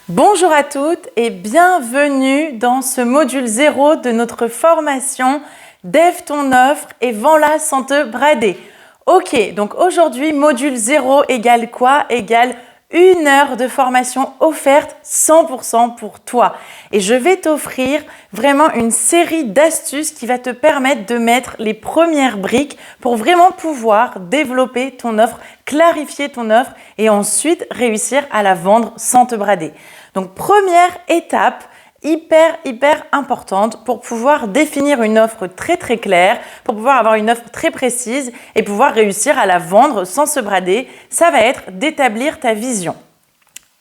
Bonjour à toutes et bienvenue dans ce module 0 de notre formation Dev ton offre et vends-la sans te brader. Ok, donc aujourd'hui, module 0 égale quoi? Égale 1 heure de formation offerte 100% pour toi. Et je vais t'offrir vraiment une série d'astuces qui va te permettre de mettre les premières briques pour vraiment pouvoir développer ton offre, clarifier ton offre et ensuite réussir à la vendre sans te brader. Donc première étape, hyper importante pour pouvoir définir une offre très claire, pour pouvoir avoir une offre très précise et pouvoir réussir à la vendre sans se brader, ça va être d'établir ta vision.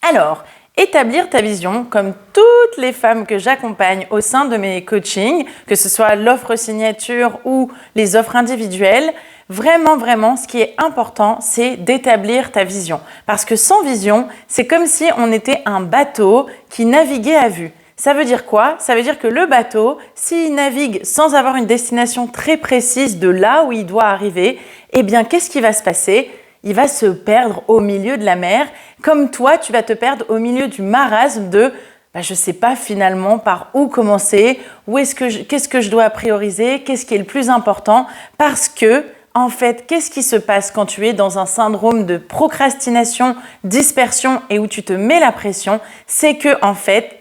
Alors, établir ta vision, comme toutes les femmes que j'accompagne au sein de mes coachings, que ce soit l'offre signature ou les offres individuelles, vraiment, ce qui est important, c'est d'établir ta vision. Parce que sans vision, c'est comme si on était un bateau qui naviguait à vue. Ça veut dire quoi? Ça veut dire que le bateau, s'il navigue sans avoir une destination très précise de là où il doit arriver, eh bien, qu'est-ce qui va se passer? Il va se perdre au milieu de la mer, comme toi, tu vas te perdre au milieu du marasme de je ne sais pas finalement par où commencer, qu'est-ce que je dois prioriser, qu'est-ce qui est le plus important, parce que en fait, qu'est-ce qui se passe quand tu es dans un syndrome de procrastination, dispersion et où tu te mets la pression? C'est que en fait,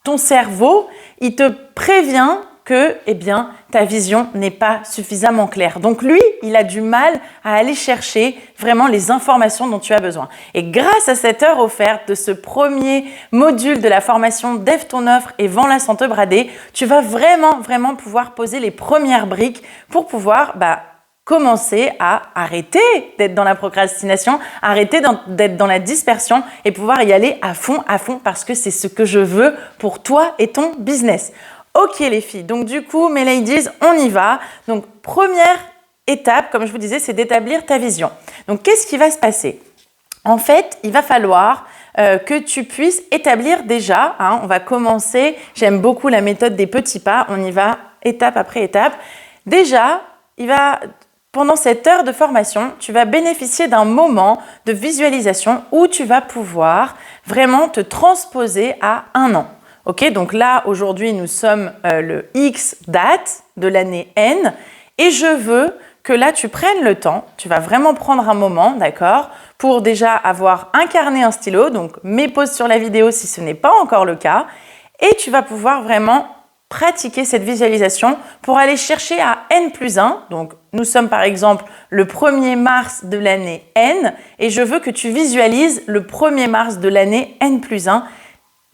ton cerveau, il te prévient que ta vision n'est pas suffisamment claire. Donc lui, il a du mal à aller chercher vraiment les informations dont tu as besoin. Et grâce à cette heure offerte de ce premier module de la formation Dev ton offre et vends-la sans te brader, tu vas vraiment pouvoir poser les premières briques pour pouvoir commencer à arrêter d'être dans la procrastination, arrêter d'être dans la dispersion et pouvoir y aller à fond parce que c'est ce que je veux pour toi et ton business. Ok les filles, donc du coup mes ladies, on y va. Donc première étape, comme je vous disais, c'est d'établir ta vision. Donc qu'est-ce qui va se passer? En fait, il va falloir que tu puisses établir déjà, on va commencer, j'aime beaucoup la méthode des petits pas, on y va étape après étape. Déjà, pendant cette heure de formation, tu vas bénéficier d'un moment de visualisation où tu vas pouvoir vraiment te transposer à 1 an. Ok, donc là, aujourd'hui, nous sommes le X date de l'année N et je veux que là, tu prennes le temps, tu vas vraiment prendre un moment, d'accord, pour déjà avoir incarné un stylo, donc mets pause sur la vidéo si ce n'est pas encore le cas, et tu vas pouvoir vraiment pratiquer cette visualisation pour aller chercher à N+1. Donc, nous sommes par exemple le 1er mars de l'année N et je veux que tu visualises le 1er mars de l'année N+1.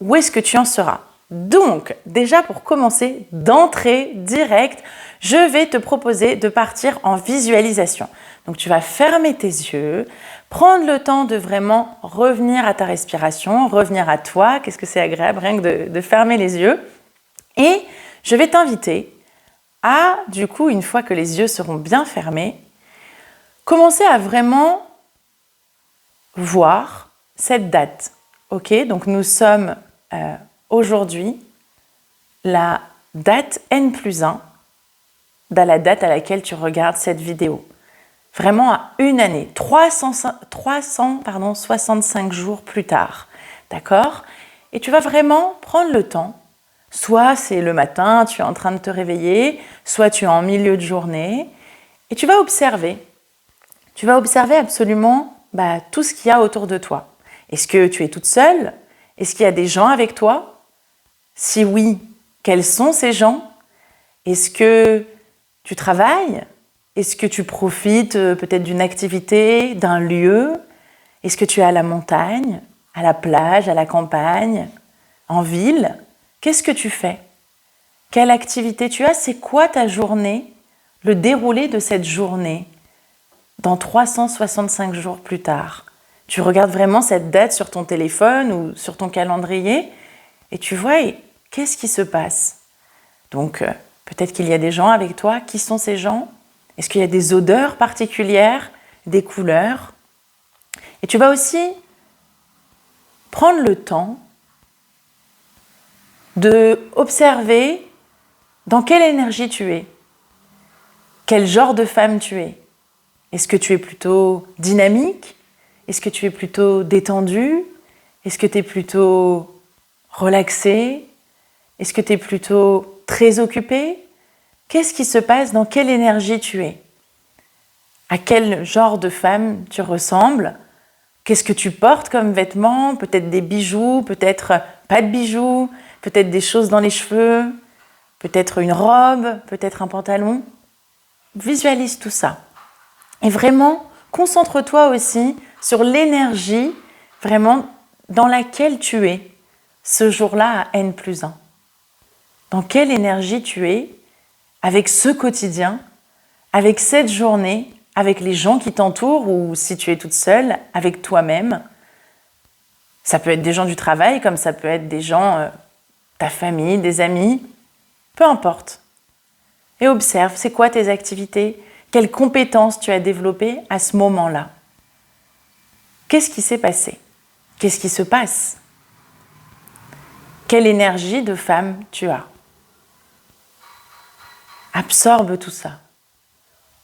Où est-ce que tu en seras? Donc, déjà pour commencer, d'entrée directe, je vais te proposer de partir en visualisation. Donc, tu vas fermer tes yeux, prendre le temps de vraiment revenir à ta respiration, revenir à toi. Qu'est-ce que c'est agréable rien que de fermer les yeux. Et je vais t'inviter à, du coup, une fois que les yeux seront bien fermés, commencer à vraiment voir cette date. Ok, donc nous sommes aujourd'hui la date N+1 de la date à laquelle tu regardes cette vidéo. Vraiment à une année, 365 jours plus tard. D'accord? Et tu vas vraiment prendre le temps. Soit c'est le matin, tu es en train de te réveiller, soit tu es en milieu de journée, et tu vas observer. Tu vas observer absolument tout ce qu'il y a autour de toi. Est-ce que tu es toute seule? Est-ce qu'il y a des gens avec toi? Si oui, quels sont ces gens? Est-ce que tu travailles? Est-ce que tu profites peut-être d'une activité, d'un lieu? Est-ce que tu es à la montagne, à la plage, à la campagne, en ville? Qu'est-ce que tu fais? Quelle activité tu as? C'est quoi ta journée? Le déroulé de cette journée dans 365 jours plus tard. Tu regardes vraiment cette date sur ton téléphone ou sur ton calendrier et tu vois qu'est-ce qui se passe. Donc peut-être qu'il y a des gens avec toi. Qui sont ces gens? Est-ce qu'il y a des odeurs particulières, des couleurs? Et tu vas aussi prendre le temps de observer dans quelle énergie tu es, quel genre de femme tu es. Est-ce que tu es plutôt dynamique? Est-ce que tu es plutôt détendue? Est-ce que tu es plutôt relaxé? Est-ce que tu es plutôt très occupé? Qu'est-ce qui se passe? Dans quelle énergie tu es? À quel genre de femme tu ressembles? Qu'est-ce que tu portes comme vêtements? Peut-être des bijoux, peut-être pas de bijoux, peut-être des choses dans les cheveux, peut-être une robe, peut-être un pantalon. Visualise tout ça. Et vraiment, concentre-toi aussi sur l'énergie vraiment dans laquelle tu es ce jour-là à N+1. Dans quelle énergie tu es avec ce quotidien, avec cette journée, avec les gens qui t'entourent ou si tu es toute seule, avec toi-même. Ça peut être des gens du travail comme ça peut être des gens, ta famille, des amis, peu importe. Et observe, c'est quoi tes activités? Quelles compétences tu as développées à ce moment-là? Qu'est-ce qui s'est passé? Qu'est-ce qui se passe? Quelle énergie de femme tu as? Absorbe tout ça.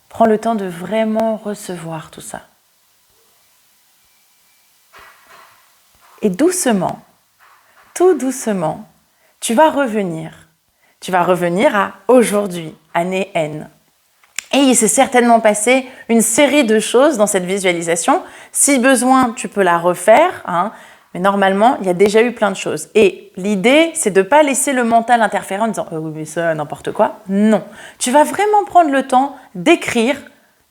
Prends le temps de vraiment recevoir tout ça. Et doucement, tout doucement, tu vas revenir. Tu vas revenir à aujourd'hui, année N. Et il s'est certainement passé une série de choses dans cette visualisation. Si besoin, tu peux la refaire, mais normalement, il y a déjà eu plein de choses. Et l'idée, c'est de ne pas laisser le mental interférer en disant « oui, mais ça, n'importe quoi ». Non, tu vas vraiment prendre le temps d'écrire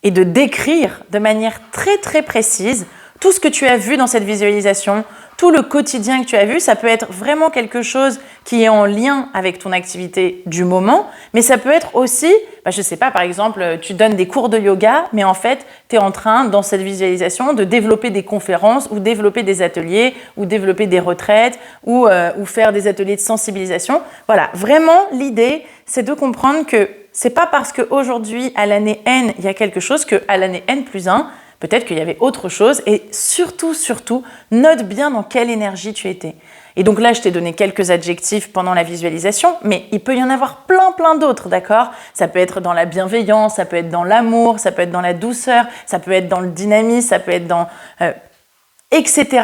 et de décrire de manière très très précise tout ce que tu as vu dans cette visualisation, tout le quotidien que tu as vu. Ça peut être vraiment quelque chose qui est en lien avec ton activité du moment, mais ça peut être aussi, je ne sais pas, par exemple, tu donnes des cours de yoga, mais en fait, tu es en train, dans cette visualisation, de développer des conférences ou développer des ateliers ou développer des retraites ou faire des ateliers de sensibilisation. Voilà, vraiment, l'idée, c'est de comprendre que c'est pas parce qu'aujourd'hui, à l'année N, il y a quelque chose qu'à l'année N+1, peut-être qu'il y avait autre chose. Et surtout, note bien dans quelle énergie tu étais. Et donc là, je t'ai donné quelques adjectifs pendant la visualisation, mais il peut y en avoir plein d'autres, d'accord? Ça peut être dans la bienveillance, ça peut être dans l'amour, ça peut être dans la douceur, ça peut être dans le dynamisme, ça peut être dans... etc.,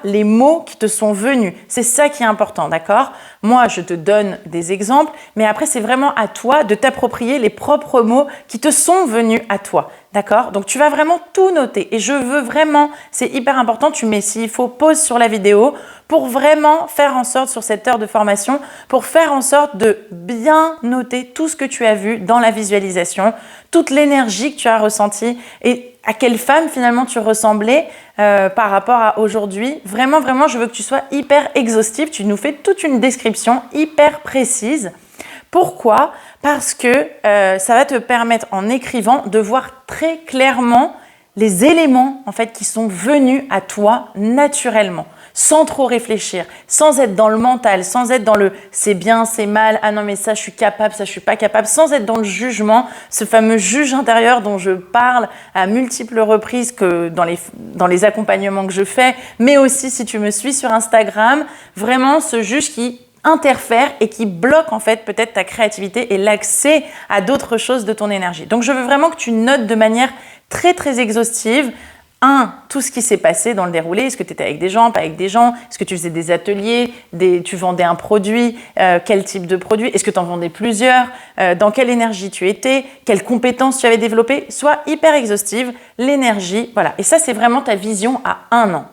les mots qui te sont venus. C'est ça qui est important, d'accord? Moi, je te donne des exemples, mais après, c'est vraiment à toi de t'approprier les propres mots qui te sont venus à toi, d'accord? Donc, tu vas vraiment tout noter. Et je veux vraiment, c'est hyper important, tu mets, s'il faut, pause sur la vidéo pour vraiment faire en sorte, sur cette heure de formation, pour faire en sorte de bien noter tout ce que tu as vu dans la visualisation, toute l'énergie que tu as ressentie et à quelle femme finalement tu ressemblais par rapport à aujourd'hui. Vraiment, je veux que tu sois hyper exhaustive. Tu nous fais toute une description hyper précise. Pourquoi? Parce que ça va te permettre en écrivant de voir très clairement les éléments en fait qui sont venus à toi naturellement, sans trop réfléchir, sans être dans le mental, sans être dans le c'est bien, c'est mal, ah non mais ça je suis capable, ça je suis pas capable, sans être dans le jugement, ce fameux juge intérieur dont je parle à multiples reprises que dans les accompagnements que je fais, mais aussi si tu me suis sur Instagram, vraiment ce juge qui interfère et qui bloque en fait peut-être ta créativité et l'accès à d'autres choses de ton énergie. Donc je veux vraiment que tu notes de manière très exhaustive tout ce qui s'est passé dans le déroulé. Est-ce que tu étais avec des gens, pas avec des gens? Est-ce que tu faisais des ateliers, tu vendais un produit, quel type de produit? Est-ce que tu en vendais plusieurs? Dans quelle énergie tu étais? Quelles compétences tu avais développées? Sois hyper exhaustive, l'énergie, voilà. Et ça, c'est vraiment ta vision à 1 an.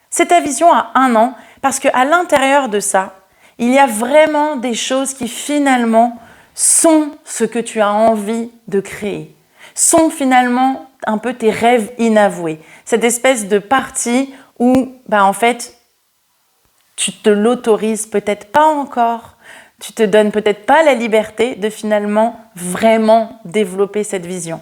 C'est ta vision à 1 an parce qu'à l'intérieur de ça, il y a vraiment des choses qui finalement sont ce que tu as envie de créer, sont finalement un peu tes rêves inavoués. Cette espèce de partie où, en fait, tu te l'autorises peut-être pas encore, tu te donnes peut-être pas la liberté de finalement vraiment développer cette vision.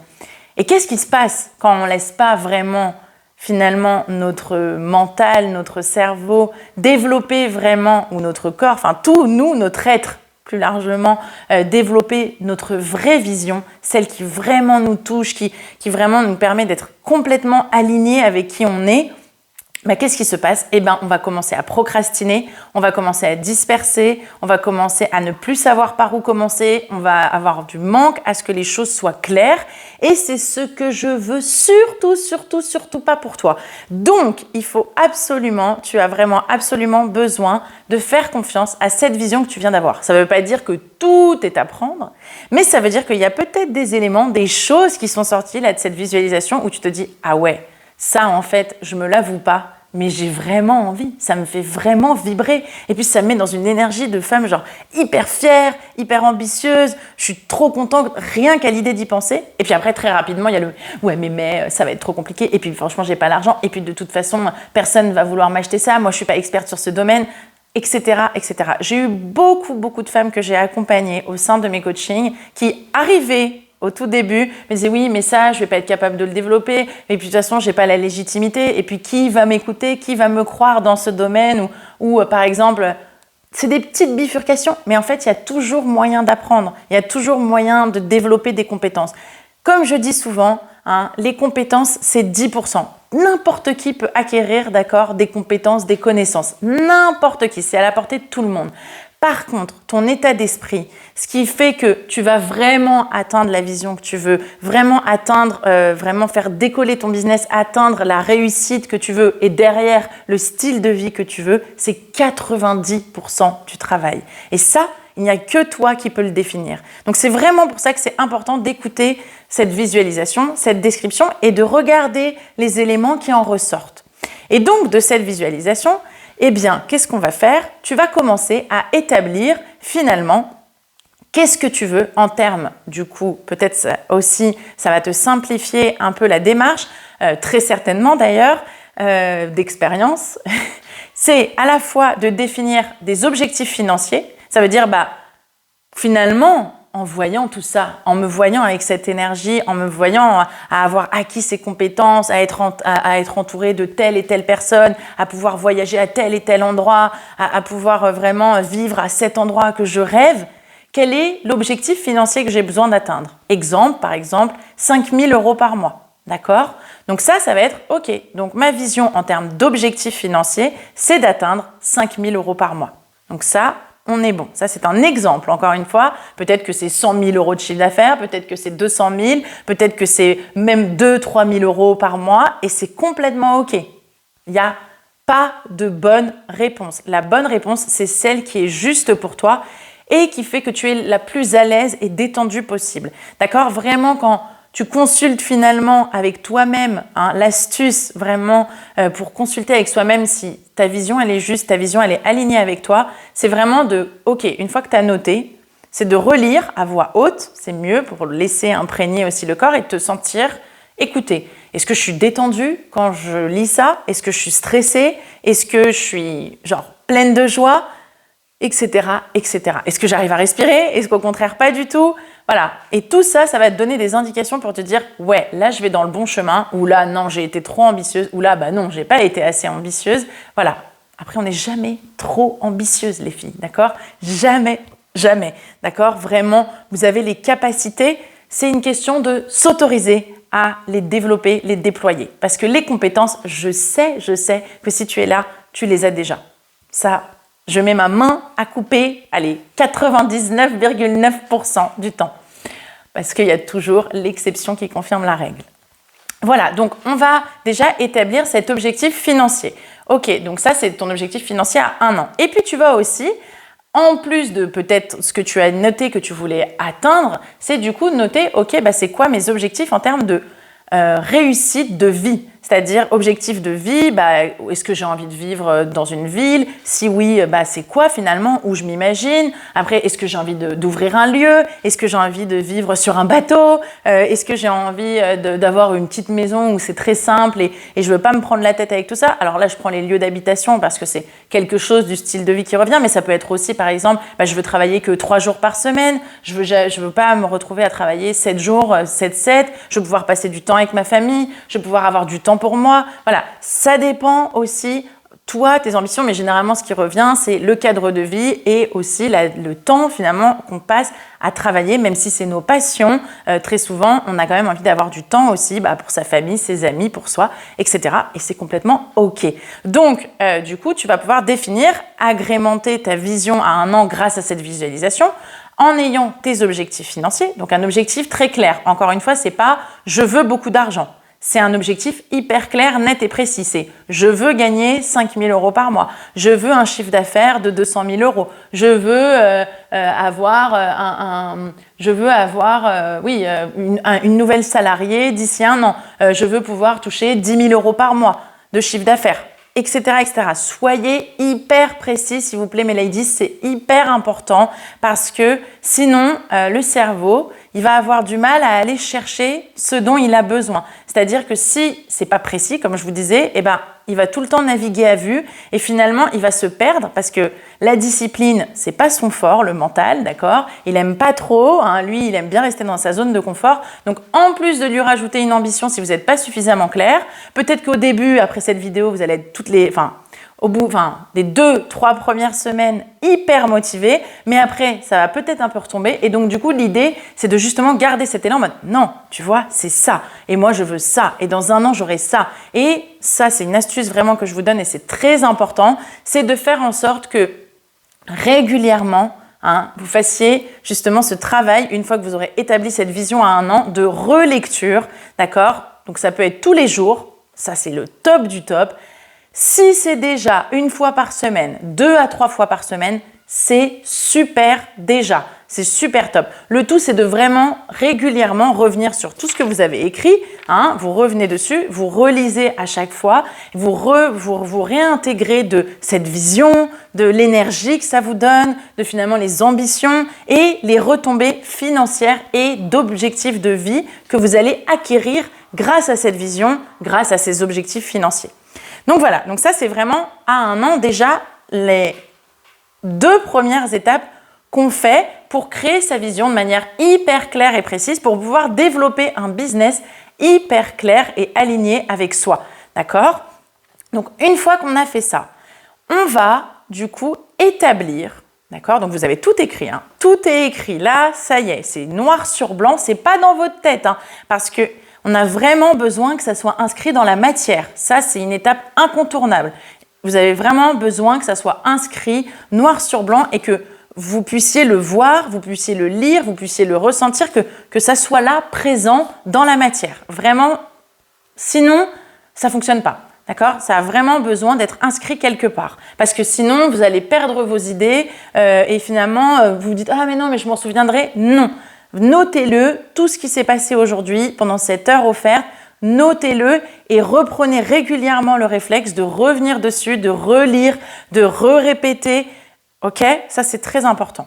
Et qu'est-ce qui se passe quand on ne laisse pas vraiment finalement notre mental, notre cerveau développer vraiment, ou notre corps, enfin tout nous, notre être plus largement, développer notre vraie vision, celle qui vraiment nous touche, qui vraiment nous permet d'être complètement alignés avec qui on est, qu'est-ce qui se passe? On va commencer à procrastiner, on va commencer à disperser, on va commencer à ne plus savoir par où commencer, on va avoir du manque à ce que les choses soient claires et c'est ce que je veux surtout pas pour toi. Donc, il faut absolument, tu as vraiment absolument besoin de faire confiance à cette vision que tu viens d'avoir. Ça ne veut pas dire que tout est à prendre, mais ça veut dire qu'il y a peut-être des éléments, des choses qui sont sorties là de cette visualisation où tu te dis « Ah ouais, ça en fait, je me l'avoue pas. » Mais j'ai vraiment envie, ça me fait vraiment vibrer. Et puis ça me met dans une énergie de femme genre hyper fière, hyper ambitieuse. Je suis trop contente rien qu'à l'idée d'y penser. Et puis après très rapidement il y a le ouais mais ça va être trop compliqué. Et puis franchement j'ai pas l'argent. Et puis de toute façon personne va vouloir m'acheter ça. Moi je suis pas experte sur ce domaine, etc. etc. J'ai eu beaucoup de femmes que j'ai accompagnées au sein de mes coachings qui arrivaient au tout début, me disait oui, mais ça, je vais pas être capable de le développer. Et puis de toute façon, j'ai pas la légitimité. Et puis qui va m'écouter, qui va me croire dans ce domaine ou par exemple, c'est des petites bifurcations. Mais en fait, il y a toujours moyen d'apprendre. Il y a toujours moyen de développer des compétences. Comme je dis souvent, les compétences, c'est 10%. N'importe qui peut acquérir, d'accord, des compétences, des connaissances. N'importe qui, c'est à la portée de tout le monde. Par contre, ton état d'esprit, ce qui fait que tu vas vraiment atteindre la vision que tu veux, vraiment atteindre, vraiment faire décoller ton business, atteindre la réussite que tu veux et derrière le style de vie que tu veux, c'est 90% du travail. Et ça, il n'y a que toi qui peux le définir. Donc c'est vraiment pour ça que c'est important d'écouter cette visualisation, cette description et de regarder les éléments qui en ressortent. Et donc de cette visualisation, qu'est-ce qu'on va faire? Tu vas commencer à établir finalement qu'est-ce que tu veux en termes, du coup, peut-être ça va te simplifier un peu la démarche, très certainement d'ailleurs, d'expérience. C'est à la fois de définir des objectifs financiers, ça veut dire finalement, en voyant tout ça, en me voyant avec cette énergie, en me voyant à avoir acquis ces compétences, à être entourée de telle et telle personne, à pouvoir voyager à tel et tel endroit, à pouvoir vraiment vivre à cet endroit que je rêve, quel est l'objectif financier que j'ai besoin d'atteindre? Par exemple, 5 000 € par mois. D'accord? Donc ça va être OK. Donc ma vision en termes d'objectif financier, c'est d'atteindre 5 000 € par mois. Donc ça, on est bon. Ça, c'est un exemple, encore une fois. Peut-être que c'est 100 000 € de chiffre d'affaires, peut-être que c'est 200 000, peut-être que c'est même 2-3 000 € par mois et c'est complètement OK. Il n'y a pas de bonne réponse. La bonne réponse, c'est celle qui est juste pour toi et qui fait que tu es la plus à l'aise et détendue possible. D'accord? Vraiment, quand tu consultes finalement avec toi-même, l'astuce vraiment pour consulter avec soi-même si ta vision elle est juste, ta vision elle est alignée avec toi, c'est vraiment OK, une fois que tu as noté, c'est de relire à voix haute, c'est mieux pour laisser imprégner aussi le corps et te sentir écouté. Est-ce que je suis détendue quand je lis ça? Est-ce que je suis stressée? Est-ce que je suis pleine de joie? Etc. Est-ce que j'arrive à respirer? Est-ce qu'au contraire pas du tout? Voilà. Et tout ça, ça va te donner des indications pour te dire ouais, là je vais dans le bon chemin, ou là non, j'ai été trop ambitieuse, ou là non, j'ai pas été assez ambitieuse. Voilà. Après, on n'est jamais trop ambitieuse, les filles, d'accord? Jamais. D'accord? Vraiment, vous avez les capacités. C'est une question de s'autoriser à les développer, les déployer. Parce que les compétences, je sais que si tu es là, tu les as déjà. Ça, je mets ma main à couper, 99,9% du temps. Parce qu'il y a toujours l'exception qui confirme la règle. Voilà, donc on va déjà établir cet objectif financier. Ok, donc ça c'est ton objectif financier à 1 an. Et puis tu vas aussi, en plus de peut-être ce que tu as noté que tu voulais atteindre, c'est du coup noter, ok, c'est quoi mes objectifs en termes de réussite de vie? C'est-à-dire objectif de vie, est-ce que j'ai envie de vivre dans une ville? Si oui, c'est quoi finalement où je m'imagine? Après, est-ce que j'ai envie d'ouvrir un lieu? Est-ce que j'ai envie de vivre sur un bateau? Est-ce que j'ai envie d'avoir une petite maison où c'est très simple et je veux pas me prendre la tête avec tout ça? Alors là, je prends les lieux d'habitation parce que c'est quelque chose du style de vie qui revient, mais ça peut être aussi, par exemple, je veux travailler que 3 jours par semaine, je veux pas me retrouver à travailler 7 jours, 7-7, je veux pouvoir passer du temps avec ma famille, je veux pouvoir avoir du temps pour moi. Voilà, ça dépend aussi toi, tes ambitions, mais généralement, ce qui revient, c'est le cadre de vie et aussi le temps, finalement, qu'on passe à travailler, même si c'est nos passions. Très souvent, on a quand même envie d'avoir du temps aussi pour sa famille, ses amis, pour soi, etc. Et c'est complètement OK. Donc, du coup, tu vas pouvoir définir, agrémenter ta vision à 1 an grâce à cette visualisation en ayant tes objectifs financiers. Donc, un objectif très clair. Encore une fois, c'est pas « je veux beaucoup d'argent ». C'est un objectif hyper clair, net et précis. C'est « je veux gagner 5 000 € par mois »,« je veux un chiffre d'affaires de 200 000 €, je veux avoir une nouvelle salariée d'ici 1 an, je veux pouvoir toucher 10 000 € par mois de chiffre d'affaires ». Etc., etc. Soyez hyper précis, s'il vous plaît, mes ladies, c'est hyper important parce que sinon, le cerveau, il va avoir du mal à aller chercher ce dont il a besoin. C'est-à-dire que si c'est pas précis, comme je vous disais, il va tout le temps naviguer à vue et finalement, il va se perdre parce que la discipline, c'est pas son fort, le mental, d'accord? Il aime pas trop, lui, il aime bien rester dans sa zone de confort. Donc, en plus de lui rajouter une ambition, si vous n'êtes pas suffisamment clair, peut-être qu'au début, après cette vidéo, vous allez être au bout des 2-3 premières semaines hyper motivé, mais après, ça va peut-être un peu retomber. Et donc, du coup, l'idée, c'est de justement garder cet élan en mode non, tu vois, c'est ça. Et moi, je veux ça. Et dans 1 an, j'aurai ça. Et ça, c'est une astuce vraiment que je vous donne et c'est très important. C'est de faire en sorte que régulièrement, vous fassiez justement ce travail, une fois que vous aurez établi cette vision à 1 an, de relecture, d'accord? Donc, ça peut être tous les jours. Ça, c'est le top du top. Si c'est déjà 1 fois par semaine, 2 à 3 fois par semaine, c'est super déjà. C'est super top. Le tout, c'est de vraiment régulièrement revenir sur tout ce que vous avez écrit. Vous revenez dessus, vous relisez à chaque fois, vous réintégrez de cette vision, de l'énergie que ça vous donne, de finalement les ambitions et les retombées financières et d'objectifs de vie que vous allez acquérir grâce à cette vision, grâce à ces objectifs financiers. Donc voilà, donc ça c'est vraiment à 1 an déjà les 2 premières étapes qu'on fait pour créer sa vision de manière hyper claire et précise pour pouvoir développer un business hyper clair et aligné avec soi. D'accord? Donc une fois qu'on a fait ça, on va du coup établir, d'accord? Donc vous avez tout écrit, tout est écrit là, ça y est, c'est noir sur blanc, c'est pas dans votre tête, parce que on a vraiment besoin que ça soit inscrit dans la matière. Ça, c'est une étape incontournable. Vous avez vraiment besoin que ça soit inscrit noir sur blanc et que vous puissiez le voir, vous puissiez le lire, vous puissiez le ressentir, que ça soit là, présent dans la matière. Vraiment, sinon, ça ne fonctionne pas. D'accord? Ça a vraiment besoin d'être inscrit quelque part. Parce que sinon, vous allez perdre vos idées et finalement, vous vous dites « Ah mais non, mais je m'en souviendrai ». Non. Notez-le, tout ce qui s'est passé aujourd'hui pendant cette heure offerte, notez-le et reprenez régulièrement le réflexe de revenir dessus, de relire, de répéter. Ok? Ça, c'est très important.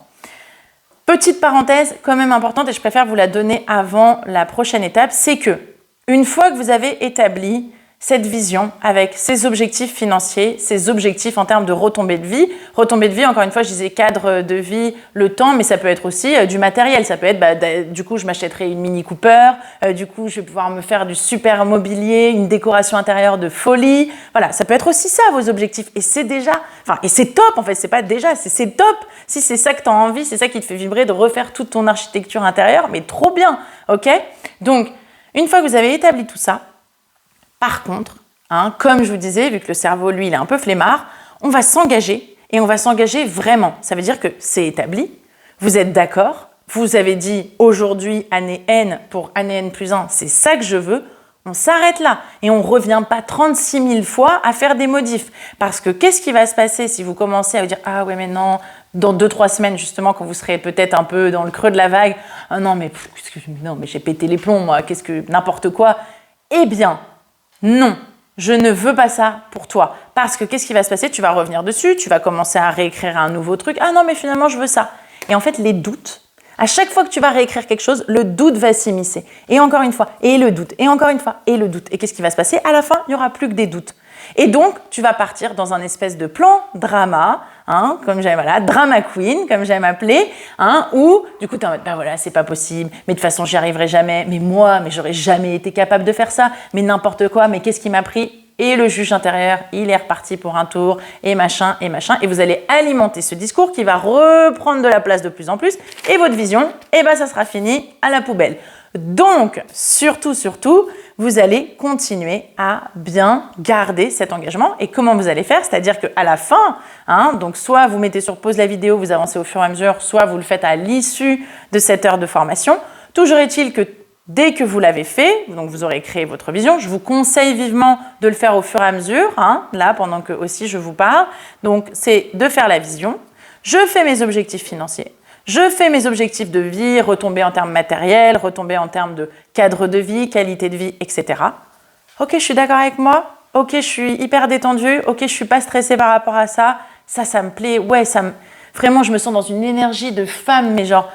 Petite parenthèse quand même importante et je préfère vous la donner avant la prochaine étape, c'est que une fois que vous avez établi cette vision avec ses objectifs financiers, ses objectifs en termes de retombées de vie. Retombées de vie, encore une fois, je disais cadre de vie, le temps, mais ça peut être aussi du matériel. Ça peut être, du coup, je m'achèterai une Mini Cooper, du coup, je vais pouvoir me faire du super mobilier, une décoration intérieure de folie. Voilà, ça peut être aussi ça, vos objectifs. Et c'est déjà, et c'est top, en fait, c'est pas déjà, c'est top. Si c'est ça que tu as envie, c'est ça qui te fait vibrer de refaire toute ton architecture intérieure, mais trop bien, ok? Donc, une fois que vous avez établi tout ça, par contre, comme je vous disais, vu que le cerveau, lui, il est un peu flemmard, on va s'engager et on va s'engager vraiment. Ça veut dire que c'est établi, vous êtes d'accord, vous avez dit aujourd'hui, année N pour année N+1, c'est ça que je veux, on s'arrête là et on ne revient pas 36 000 fois à faire des modifs. Parce que qu'est-ce qui va se passer si vous commencez à vous dire « Ah ouais, mais non, dans 2-3 semaines, justement, quand vous serez peut-être un peu dans le creux de la vague, « Ah non, mais j'ai pété les plombs, moi, n'importe quoi ». Eh bien, non, je ne veux pas ça pour toi. Parce que qu'est-ce qui va se passer? Tu vas revenir dessus, tu vas commencer à réécrire un nouveau truc. Ah non, mais finalement, je veux ça. Et en fait, les doutes, à chaque fois que tu vas réécrire quelque chose, le doute va s'immiscer. Et encore une fois, et le doute, et encore une fois, et le doute. Et qu'est-ce qui va se passer? À la fin, il n'y aura plus que des doutes. Et donc, tu vas partir dans un espèce de plan drama, comme j'aime, drama queen, comme j'aime appeler, où, du coup, tu es en mode, voilà, c'est pas possible, mais de toute façon, j'y arriverai jamais, mais j'aurais jamais été capable de faire ça, mais n'importe quoi, mais qu'est-ce qui m'a pris? et le juge intérieur, il est reparti pour un tour, et machin, et vous allez alimenter ce discours qui va reprendre de la place de plus en plus, et votre vision, ça sera fini à la poubelle. Donc, surtout, vous allez continuer à bien garder cet engagement. Et comment vous allez faire? C'est-à-dire qu'à la fin, donc soit vous mettez sur pause la vidéo, vous avancez au fur et à mesure, soit vous le faites à l'issue de cette heure de formation. Toujours est-il que dès que vous l'avez fait, donc vous aurez créé votre vision, je vous conseille vivement de le faire au fur et à mesure, là, pendant que aussi je vous parle. Donc, c'est de faire la vision. Je fais mes objectifs financiers. Je fais mes objectifs de vie, retomber en termes matériels, retomber en termes de cadre de vie, qualité de vie, etc. Ok, je suis d'accord avec moi. Ok, je suis hyper détendue. Ok, je suis pas stressée par rapport à ça. Ça me plaît. Ouais, vraiment, je me sens dans une énergie de femme, mais genre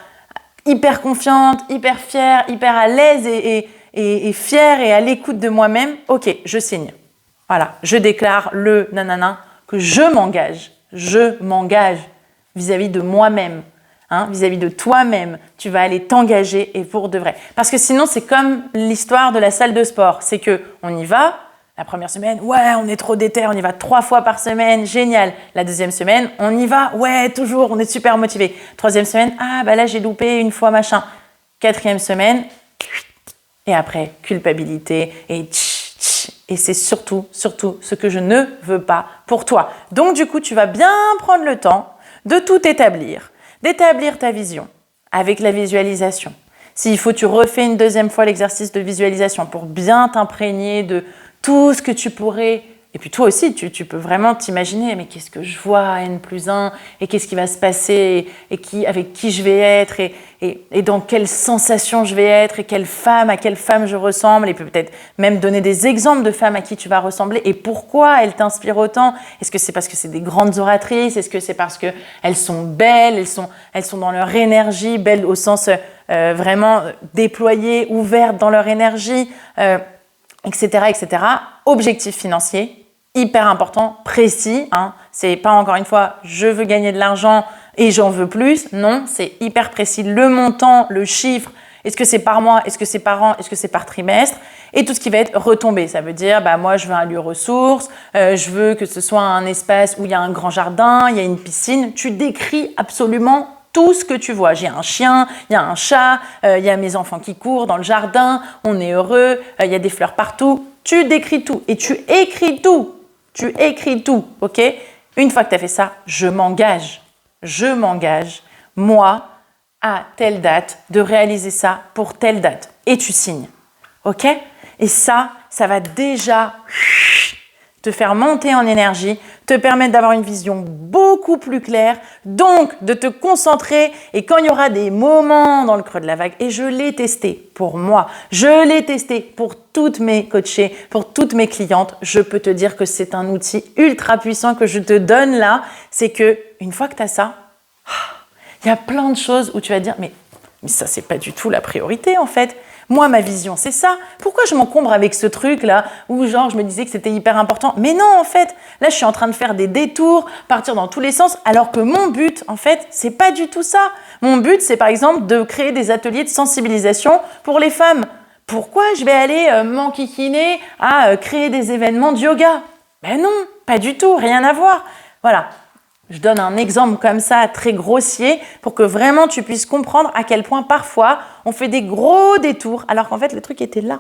hyper confiante, hyper fière, hyper à l'aise et fière et à l'écoute de moi-même. Ok, je signe. Voilà, je déclare le nanana que je m'engage vis-à-vis de moi-même. Vis-à-vis de toi-même, tu vas aller t'engager et pour de vrai. Parce que sinon, c'est comme l'histoire de la salle de sport. C'est qu'on y va, la première semaine, ouais, on est trop déter, on y va 3 fois par semaine, génial. La deuxième semaine, on y va, ouais, toujours, on est super motivé. Troisième semaine, là, j'ai loupé une fois, machin. Quatrième semaine, et après, culpabilité et c'est surtout ce que je ne veux pas pour toi. Donc, du coup, tu vas bien prendre le temps de tout établir. D'établir ta vision avec la visualisation. S'il faut, tu refais une deuxième fois l'exercice de visualisation pour bien t'imprégner de tout ce que tu pourrais. Et puis toi aussi, tu peux vraiment t'imaginer, mais qu'est-ce que je vois, N+1, et qu'est-ce qui va se passer, et avec qui je vais être, et dans quelle sensation je vais être, et à quelle femme je ressemble, et peut-être même donner des exemples de femmes à qui tu vas ressembler, et pourquoi elles t'inspirent autant. Est-ce que c'est parce que c'est des grandes oratrices? Est-ce que c'est parce qu'elles sont belles, elles sont dans leur énergie, belles au sens vraiment déployées, ouvertes dans leur énergie, etc., etc. Objectif financier, hyper important, précis. C'est pas encore une fois, je veux gagner de l'argent et j'en veux plus. Non, c'est hyper précis. Le montant, le chiffre, est-ce que c'est par mois, est-ce que c'est par an, est-ce que c'est par trimestre? Et tout ce qui va être retombé. Ça veut dire, moi, je veux un lieu ressource, je veux que ce soit un espace où il y a un grand jardin, il y a une piscine. Tu décris absolument tout ce que tu vois. J'ai un chien, il y a un chat, il y a mes enfants qui courent dans le jardin, on est heureux, il y a des fleurs partout. Tu décris tout et tu écris tout. Tu écris tout, ok? Une fois que tu as fait ça, je m'engage, moi, à telle date, de réaliser ça pour telle date. Et tu signes, ok? Et ça va déjà te faire monter en énergie, te permettre d'avoir une vision beaucoup plus claire, donc de te concentrer. Et quand il y aura des moments dans le creux de la vague, et je l'ai testé pour moi, je l'ai testé pour toutes mes coachées, pour toutes mes clientes, je peux te dire que c'est un outil ultra puissant que je te donne là. C'est que une fois que tu as ça, il y a plein de choses où tu vas dire mais ça, c'est pas du tout la priorité en fait. Moi, ma vision, c'est ça. Pourquoi je m'encombre avec ce truc-là où genre je me disais que c'était hyper important? Mais non, en fait, là, je suis en train de faire des détours, partir dans tous les sens, alors que mon but, en fait, c'est pas du tout ça. Mon but, c'est par exemple de créer des ateliers de sensibilisation pour les femmes. Pourquoi je vais aller m'enquiquiner à créer des événements de yoga? Ben non, pas du tout, rien à voir. Voilà. Je donne un exemple comme ça, très grossier, pour que vraiment tu puisses comprendre à quel point parfois on fait des gros détours, alors qu'en fait le truc était là.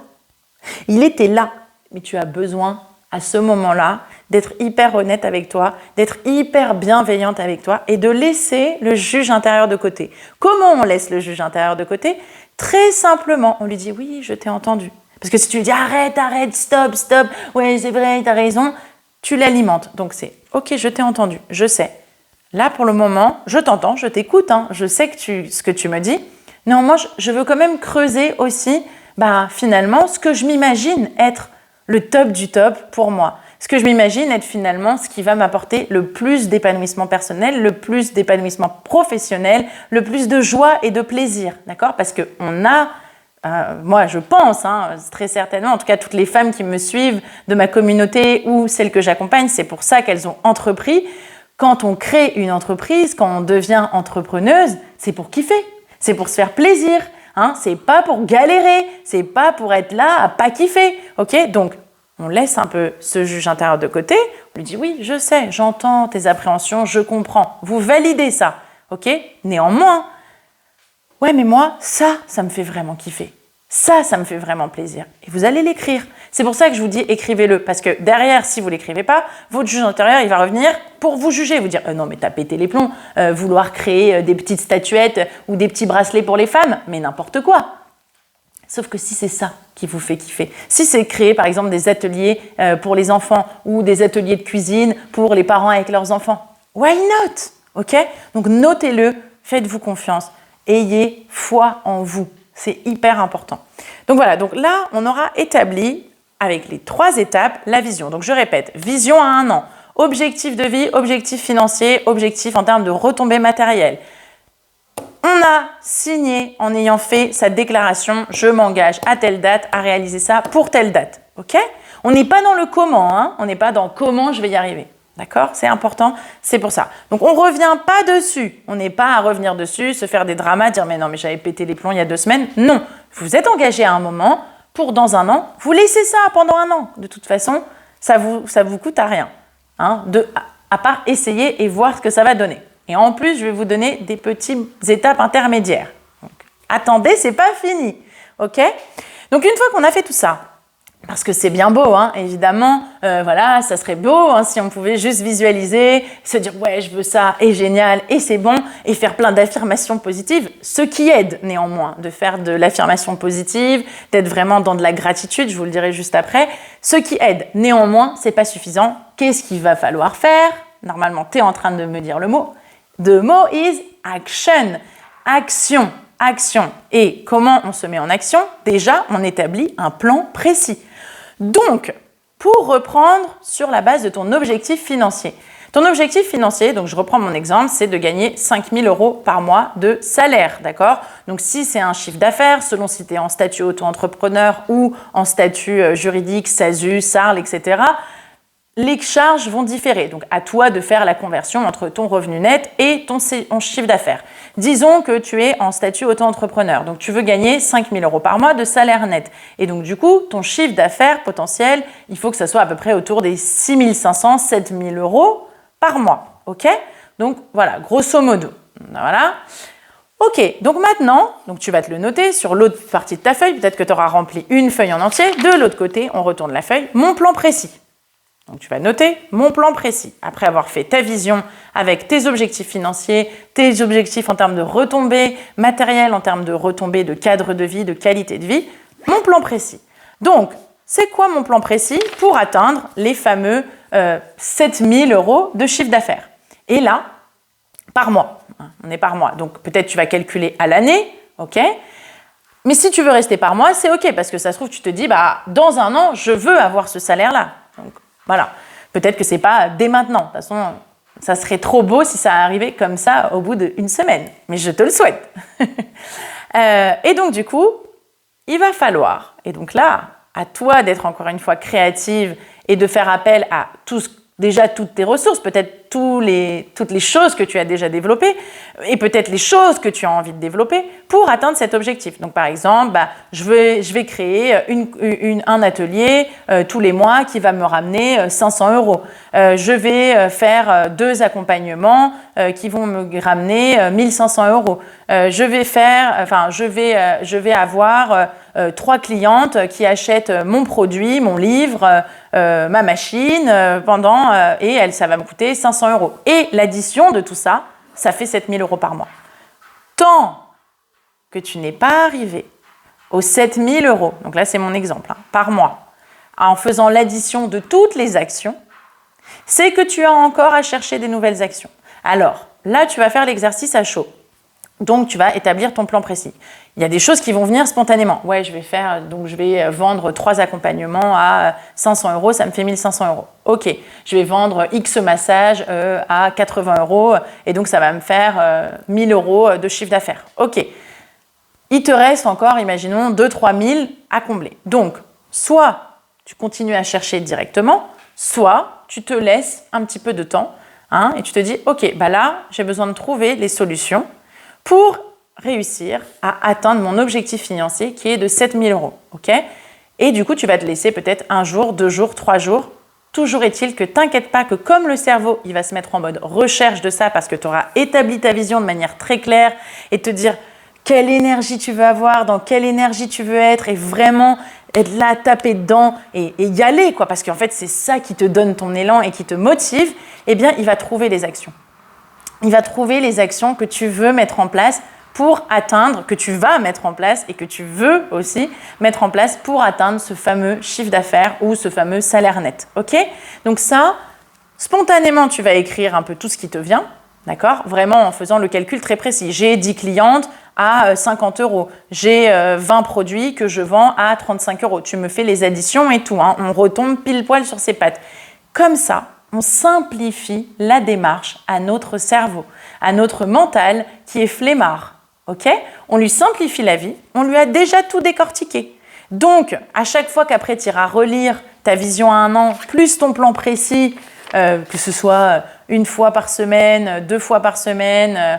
Il était là, mais tu as besoin à ce moment-là d'être hyper honnête avec toi, d'être hyper bienveillante avec toi et de laisser le juge intérieur de côté. Comment on laisse le juge intérieur de côté? Très simplement, on lui dit oui, je t'ai entendu. Parce que si tu lui dis arrête, stop, ouais c'est vrai, t'as raison, tu l'alimentes. Donc c'est ok, je t'ai entendu, je sais. Là, pour le moment, je t'entends, je t'écoute, je sais ce que tu me dis. Néanmoins, je veux quand même creuser aussi, finalement, ce que je m'imagine être le top du top pour moi. Ce que je m'imagine être finalement ce qui va m'apporter le plus d'épanouissement personnel, le plus d'épanouissement professionnel, le plus de joie et de plaisir, d'accord? Parce qu'on a... moi, je pense, très certainement, en tout cas toutes les femmes qui me suivent de ma communauté ou celles que j'accompagne, c'est pour ça qu'elles ont entrepris. Quand on crée une entreprise, quand on devient entrepreneuse, c'est pour kiffer, c'est pour se faire plaisir, c'est pas pour galérer, c'est pas pour être là à pas kiffer, ok? Donc, on laisse un peu ce juge intérieur de côté, on lui dit oui, je sais, j'entends tes appréhensions, je comprends, vous validez ça, ok? Néanmoins, ouais, mais moi, ça me fait vraiment kiffer. Ça me fait vraiment plaisir. Et vous allez l'écrire. C'est pour ça que je vous dis écrivez-le. Parce que derrière, si vous ne l'écrivez pas, votre juge intérieur, il va revenir pour vous juger. Vous dire non, mais t'as pété les plombs. Vouloir créer des petites statuettes ou des petits bracelets pour les femmes, mais n'importe quoi. Sauf que si c'est ça qui vous fait kiffer, si c'est créer par exemple des ateliers pour les enfants ou des ateliers de cuisine pour les parents avec leurs enfants, why not? Ok? Donc notez-le, faites-vous confiance, ayez foi en vous. C'est hyper important. Donc voilà, donc là, on aura établi avec les 3 étapes la vision. Donc je répète, vision à 1 an, objectif de vie, objectif financier, objectif en termes de retombées matérielles. On a signé en ayant fait sa déclaration, je m'engage à telle date à réaliser ça pour telle date. Ok? On n'est pas dans le comment, hein? On n'est pas dans comment je vais y arriver. D'accord? C'est important, c'est pour ça. Donc, on ne revient pas dessus. On n'est pas à revenir dessus, se faire des dramas, dire « mais non, mais j'avais pété les plombs il y a 2 semaines ». Non, vous êtes engagé à un moment pour dans 1 an, vous laissez ça pendant 1 an. De toute façon, ça vous coûte à rien, hein, à part essayer et voir ce que ça va donner. Et en plus, je vais vous donner des petites étapes intermédiaires. Donc, attendez, c'est pas fini, ok? Donc, une fois qu'on a fait tout ça, parce que c'est bien beau, hein, évidemment, voilà, ça serait beau hein, si on pouvait juste visualiser, se dire « ouais, je veux ça, et génial, et c'est bon », et faire plein d'affirmations positives, ce qui aide néanmoins de faire de l'affirmation positive, d'être vraiment dans de la gratitude, je vous le dirai juste après. Ce qui aide néanmoins, c'est pas suffisant. Qu'est-ce qu'il va falloir faire? Normalement, tu es en train de me dire le mot. The mot is action. Action. Action. Et comment on se met en action? Déjà, on établit un plan précis. Donc, pour reprendre sur la base de ton objectif financier. Ton objectif financier, donc je reprends mon exemple, c'est de gagner 5 000 € par mois de salaire, d'accord? Donc, si c'est un chiffre d'affaires, selon si tu es en statut auto-entrepreneur ou en statut juridique, SASU, SARL, etc., les charges vont différer. Donc, à toi de faire la conversion entre ton revenu net et ton chiffre d'affaires. Disons que tu es en statut auto-entrepreneur. Donc, tu veux gagner 5 000 € par mois de salaire net. Et donc, du coup, ton chiffre d'affaires potentiel, il faut que ça soit à peu près autour des 6 500, 7 000 € par mois. OK? Donc, voilà, grosso modo. Voilà. OK, donc maintenant, donc tu vas te le noter sur l'autre partie de ta feuille. Peut-être que tu auras rempli une feuille en entier. De l'autre côté, on retourne la feuille. Mon plan précis. Donc, tu vas noter mon plan précis. Après avoir fait ta vision avec tes objectifs financiers, tes objectifs en termes de retombées matérielles, en termes de retombées de cadre de vie, de qualité de vie, mon plan précis. Donc, c'est quoi mon plan précis pour atteindre les fameux 7 000 € de chiffre d'affaires? Et là, par mois. On est par mois. Donc, peut-être tu vas calculer à l'année, ok? Mais si tu veux rester par mois, c'est ok, parce que ça se trouve, tu te dis, bah, dans 1 an, je veux avoir ce salaire-là. Donc, voilà. Peut-être que c'est pas dès maintenant. De toute façon, ça serait trop beau si ça arrivait comme ça au bout d'1 semaine. Mais je te le souhaite. Et donc, du coup, il va falloir, et donc là, à toi d'être encore une fois créative et de faire appel à déjà toutes tes ressources, peut-être toutes les choses que tu as déjà développées et peut-être les choses que tu as envie de développer pour atteindre cet objectif. Donc, par exemple, je vais créer un atelier tous les mois qui va me ramener 500 €. Je vais faire 2 accompagnements qui vont me ramener 1 500 €. Je vais avoir 3 clientes qui achètent mon produit, mon livre, ma machine et ça va me coûter 500 €. Et l'addition de tout ça, ça fait 7 000 € par mois. Tant que tu n'es pas arrivé aux 7 000 €, donc là c'est mon exemple, hein, par mois, en faisant l'addition de toutes les actions, c'est que tu as encore à chercher des nouvelles actions. Alors là, tu vas faire l'exercice à chaud. Donc, tu vas établir ton plan précis. Il y a des choses qui vont venir spontanément. Ouais, je vais vendre 3 accompagnements à 500 €, ça me fait 1 500 €. Ok, je vais vendre X massages à 80 € et donc ça va me faire 1 000 € de chiffre d'affaires. Ok, il te reste encore, imaginons, 2 000 à 3 000 à combler. Donc, soit tu continues à chercher directement, soit tu te laisses un petit peu de temps et tu te dis, ok, bah là, j'ai besoin de trouver les solutions pour réussir à atteindre mon objectif financier qui est de 7 000 €. Okay ? Et du coup, tu vas te laisser peut-être 1 jour, 2 jours, 3 jours. Toujours est-il que t'inquiète pas que comme le cerveau, il va se mettre en mode recherche de ça parce que tu auras établi ta vision de manière très claire et te dire quelle énergie tu veux avoir, dans quelle énergie tu veux être et vraiment être là, taper dedans et y aller, quoi. Parce qu'en fait, c'est ça qui te donne ton élan et qui te motive. Eh bien, il va trouver les actions. Il va trouver les actions que tu veux mettre en place pour atteindre, que tu vas mettre en place et que tu veux aussi mettre en place pour atteindre ce fameux chiffre d'affaires ou ce fameux salaire net. Ok ? Donc ça, spontanément, tu vas écrire un peu tout ce qui te vient, d'accord ? Vraiment en faisant le calcul très précis. J'ai 10 clientes à 50 €. J'ai 20 produits que je vends à 35 €. Tu me fais les additions et tout, hein. On retombe pile poil sur ses pattes. Comme ça, on simplifie la démarche à notre cerveau, à notre mental qui est flemmard. Ok ? On lui simplifie la vie, on lui a déjà tout décortiqué. Donc, à chaque fois qu'après tu iras relire ta vision à 1 an, plus ton plan précis, que ce soit 1 fois par semaine, 2 fois par semaine,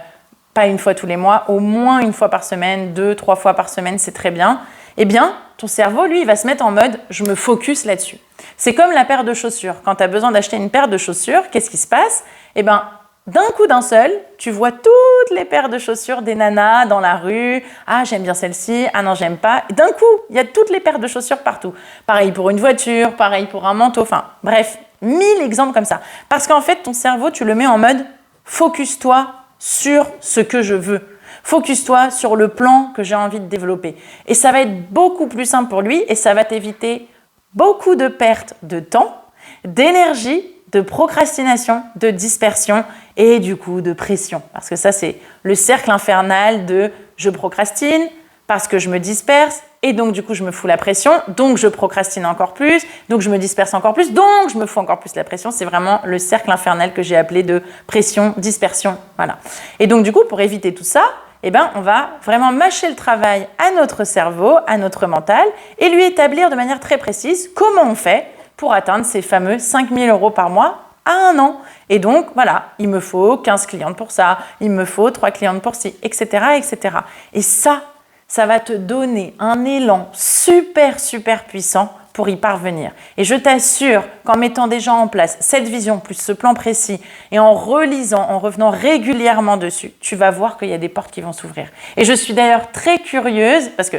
pas 1 fois tous les mois, au moins 1 fois par semaine, 2, 3 fois par semaine, c'est très bien. Eh bien, ton cerveau, lui, il va se mettre en mode « je me focus là-dessus ». C'est comme la paire de chaussures. Quand tu as besoin d'acheter une paire de chaussures, qu'est-ce qui se passe ? Eh bien, d'un coup d'un seul, tu vois toutes les paires de chaussures des nanas dans la rue. Ah, j'aime bien celle-ci. Ah non, j'aime pas. Et d'un coup, il y a toutes les paires de chaussures partout. Pareil pour une voiture, pareil pour un manteau. Enfin, bref, 1000 exemples comme ça. Parce qu'en fait, ton cerveau, tu le mets en mode « focus-toi sur ce que je veux ». Focus-toi sur le plan que j'ai envie de développer. Et ça va être beaucoup plus simple pour lui et ça va t'éviter beaucoup de pertes de temps, d'énergie, de procrastination, de dispersion et du coup de pression. Parce que ça, c'est le cercle infernal de je procrastine parce que je me disperse et donc du coup je me fous la pression, donc je procrastine encore plus, donc je me disperse encore plus, donc je me fous encore plus la pression. C'est vraiment le cercle infernal que j'ai appelé de pression, dispersion. Voilà. Et donc du coup, pour éviter tout ça, eh ben, on va vraiment mâcher le travail à notre cerveau, à notre mental et lui établir de manière très précise comment on fait pour atteindre ces fameux 5 000 € par mois à 1 an. Et donc, voilà, il me faut 15 clientes pour ça, il me faut 3 clientes pour ci, etc., etc. Et ça va te donner un élan super, super puissant pour y parvenir. Et je t'assure qu'en mettant déjà en place cette vision plus ce plan précis et en relisant, en revenant régulièrement dessus, tu vas voir qu'il y a des portes qui vont s'ouvrir. Et je suis d'ailleurs très curieuse parce que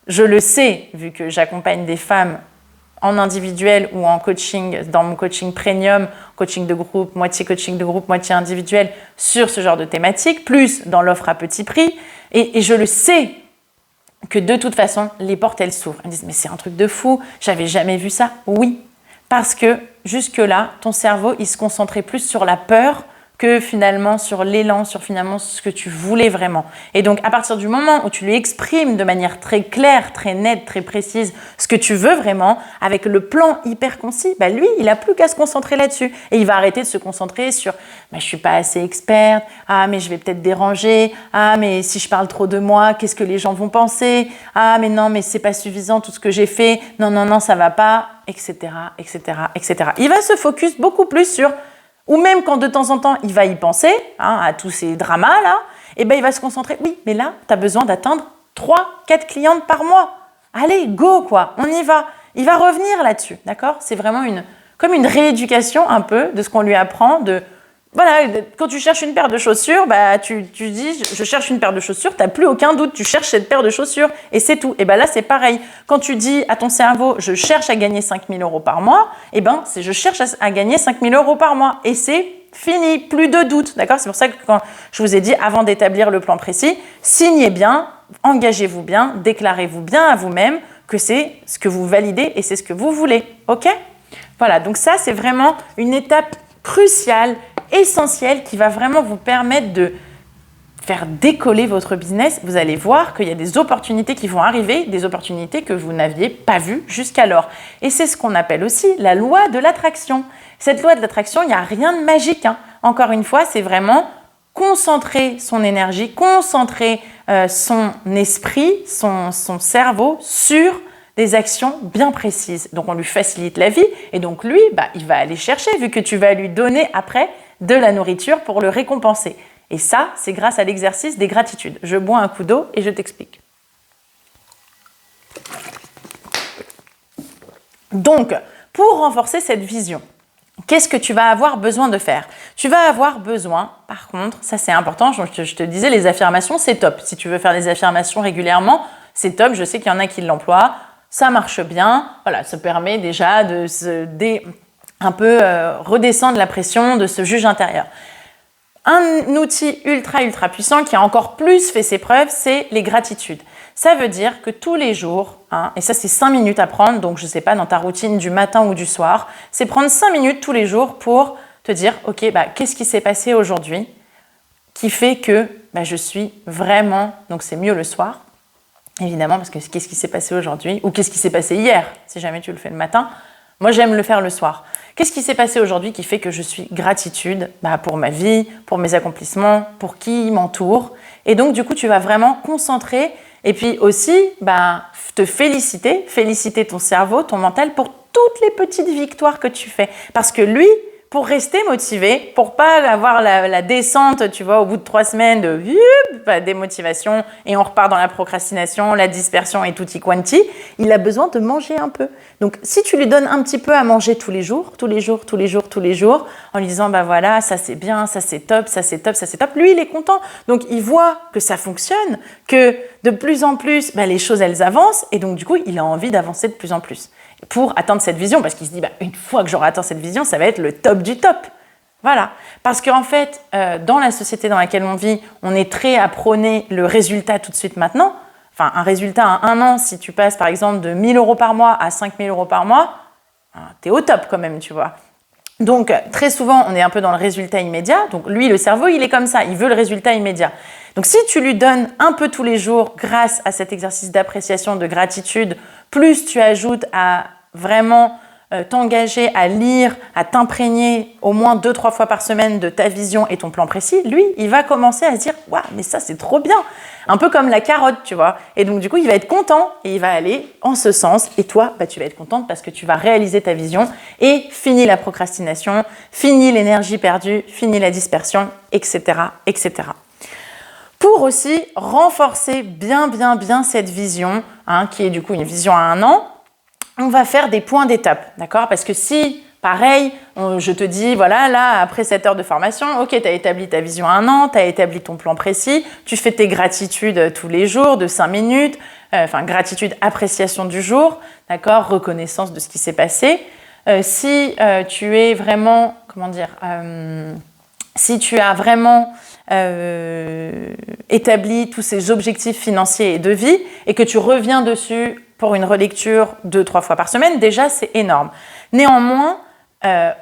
je le sais, vu que j'accompagne des femmes en individuel ou en coaching, dans mon coaching premium, coaching de groupe, moitié coaching de groupe, moitié individuel, sur ce genre de thématique, plus dans l'offre à petit prix. Et je le sais que de toute façon, les portes, elles s'ouvrent. Elles disent, mais c'est un truc de fou, j'avais jamais vu ça. Oui, parce que jusque-là, ton cerveau, il se concentrait plus sur la peur que finalement sur l'élan, sur finalement ce que tu voulais vraiment. Et donc, à partir du moment où tu lui exprimes de manière très claire, très nette, très précise ce que tu veux vraiment, avec le plan hyper concis, bah lui, il n'a plus qu'à se concentrer là-dessus. Et il va arrêter de se concentrer sur « je ne suis pas assez experte, ah mais je vais peut-être déranger, ah mais si je parle trop de moi, qu'est-ce que les gens vont penser, ah mais non, mais c'est pas suffisant tout ce que j'ai fait, non, non, non, ça va pas, etc., etc., etc. » Il va se focus beaucoup plus sur ou même quand de temps en temps, il va y penser, à tous ces dramas-là, et ben il va se concentrer. Oui, mais là, tu as besoin d'atteindre 3-4 clientes par mois. Allez, go, quoi, on y va. Il va revenir là-dessus, d'accord ? C'est vraiment comme une rééducation un peu de ce qu'on lui apprend de... Voilà, quand tu cherches une paire de chaussures, bah, tu dis « je cherche une paire de chaussures », tu n'as plus aucun doute, tu cherches cette paire de chaussures et c'est tout. Et bien là, c'est pareil. Quand tu dis à ton cerveau « je cherche à gagner 5 000 € par mois », et ben c'est « je cherche à gagner 5 000 € par mois » et c'est fini, plus de doute. D'accord ? C'est pour ça que quand je vous ai dit, avant d'établir le plan précis, signez bien, engagez-vous bien, déclarez-vous bien à vous-même que c'est ce que vous validez et c'est ce que vous voulez. Ok ? Voilà, donc ça, c'est vraiment une étape cruciale, essentiel qui va vraiment vous permettre de faire décoller votre business. Vous allez voir qu'il y a des opportunités qui vont arriver, des opportunités que vous n'aviez pas vues jusqu'alors. Et c'est ce qu'on appelle aussi la loi de l'attraction. Cette loi de l'attraction, il n'y a rien de magique. Encore une fois, c'est vraiment concentrer son énergie, concentrer son esprit, son cerveau sur des actions bien précises. Donc, on lui facilite la vie et donc lui, il va aller chercher vu que tu vas lui donner après de la nourriture pour le récompenser. Et ça, c'est grâce à l'exercice des gratitudes. Je bois un coup d'eau et je t'explique. Donc, pour renforcer cette vision, qu'est-ce que tu vas avoir besoin de faire? Tu vas avoir besoin, par contre, ça c'est important, je te disais, les affirmations, c'est top. Si tu veux faire des affirmations régulièrement, c'est top. Je sais qu'il y en a qui l'emploient. Ça marche bien. Voilà, ça permet déjà de un peu redescendre la pression de ce juge intérieur. Un outil ultra puissant qui a encore plus fait ses preuves, c'est les gratitudes. Ça veut dire que tous les jours, et ça c'est 5 minutes à prendre, donc je ne sais pas, dans ta routine du matin ou du soir, c'est prendre 5 minutes tous les jours pour te dire, ok, qu'est-ce qui s'est passé aujourd'hui qui fait que je suis vraiment, donc c'est mieux le soir, évidemment, parce que qu'est-ce qui s'est passé aujourd'hui, ou qu'est-ce qui s'est passé hier, si jamais tu le fais le matin. Moi, j'aime le faire le soir. Qu'est-ce qui s'est passé aujourd'hui qui fait que je suis gratitude pour ma vie, pour mes accomplissements, pour qui m'entoure. Et donc, du coup, tu vas vraiment concentrer et puis aussi te féliciter ton cerveau, ton mental pour toutes les petites victoires que tu fais. Parce que lui, pour rester motivé, pour pas avoir la descente, tu vois, au bout de 3 semaines de démotivation et on repart dans la procrastination, la dispersion et tutti quanti, il a besoin de manger un peu. Donc, si tu lui donnes un petit peu à manger tous les jours, en lui disant, voilà, ça c'est bien, ça c'est top, ça c'est top, ça c'est top, lui, il est content. Donc, il voit que ça fonctionne, que de plus en plus, les choses, elles avancent et donc, du coup, il a envie d'avancer de plus en plus pour atteindre cette vision, parce qu'il se dit, une fois que j'aurai atteint cette vision, ça va être le top du top. Voilà. Parce qu'en fait, dans la société dans laquelle on vit, on est très à prôner le résultat tout de suite maintenant. Enfin, un résultat à 1 an, si tu passes par exemple de 1 000 € par mois à 5 000 € par mois, t'es au top quand même, tu vois. Donc, très souvent, on est un peu dans le résultat immédiat. Donc, lui, le cerveau, il est comme ça, il veut le résultat immédiat. Donc, si tu lui donnes un peu tous les jours, grâce à cet exercice d'appréciation, de gratitude, plus tu ajoutes à vraiment t'engager à lire, à t'imprégner au moins 2-3 fois par semaine de ta vision et ton plan précis, lui, il va commencer à se dire « Waouh, mais ça, c'est trop bien !» Un peu comme la carotte, tu vois. Et donc, du coup, il va être content et il va aller en ce sens. Et toi, tu vas être contente parce que tu vas réaliser ta vision et fini la procrastination, fini l'énergie perdue, fini la dispersion, etc., etc. Pour aussi renforcer bien cette vision, qui est du coup une vision à 1 an, on va faire des points d'étape, d'accord? Parce que si, pareil, je te dis, voilà, là, après 7 heures de formation, ok, tu as établi ta vision à 1 an, tu as établi ton plan précis, tu fais tes gratitudes tous les jours de 5 minutes, gratitude, appréciation du jour, d'accord? Reconnaissance de ce qui s'est passé. Si tu es vraiment, si tu as vraiment établi tous ces objectifs financiers et de vie et que tu reviens dessus pour une relecture 2-3 fois par semaine, déjà c'est énorme. Néanmoins,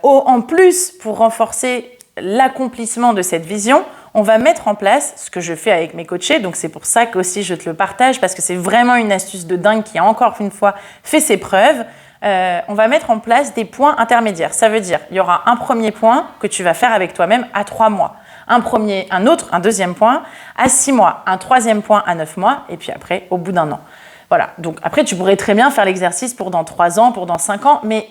en plus, pour renforcer l'accomplissement de cette vision, on va mettre en place ce que je fais avec mes coachés, donc c'est pour ça qu'aussi je te le partage, parce que c'est vraiment une astuce de dingue qui a encore une fois fait ses preuves. On va mettre en place des points intermédiaires. Ça veut dire, il y aura un premier point que tu vas faire avec toi-même à 3 mois. Un deuxième point à 6 mois, un troisième point à 9 mois, et puis après, au bout d'1 an. Voilà, donc après, tu pourrais très bien faire l'exercice pour dans 3 ans, pour dans 5 ans, mais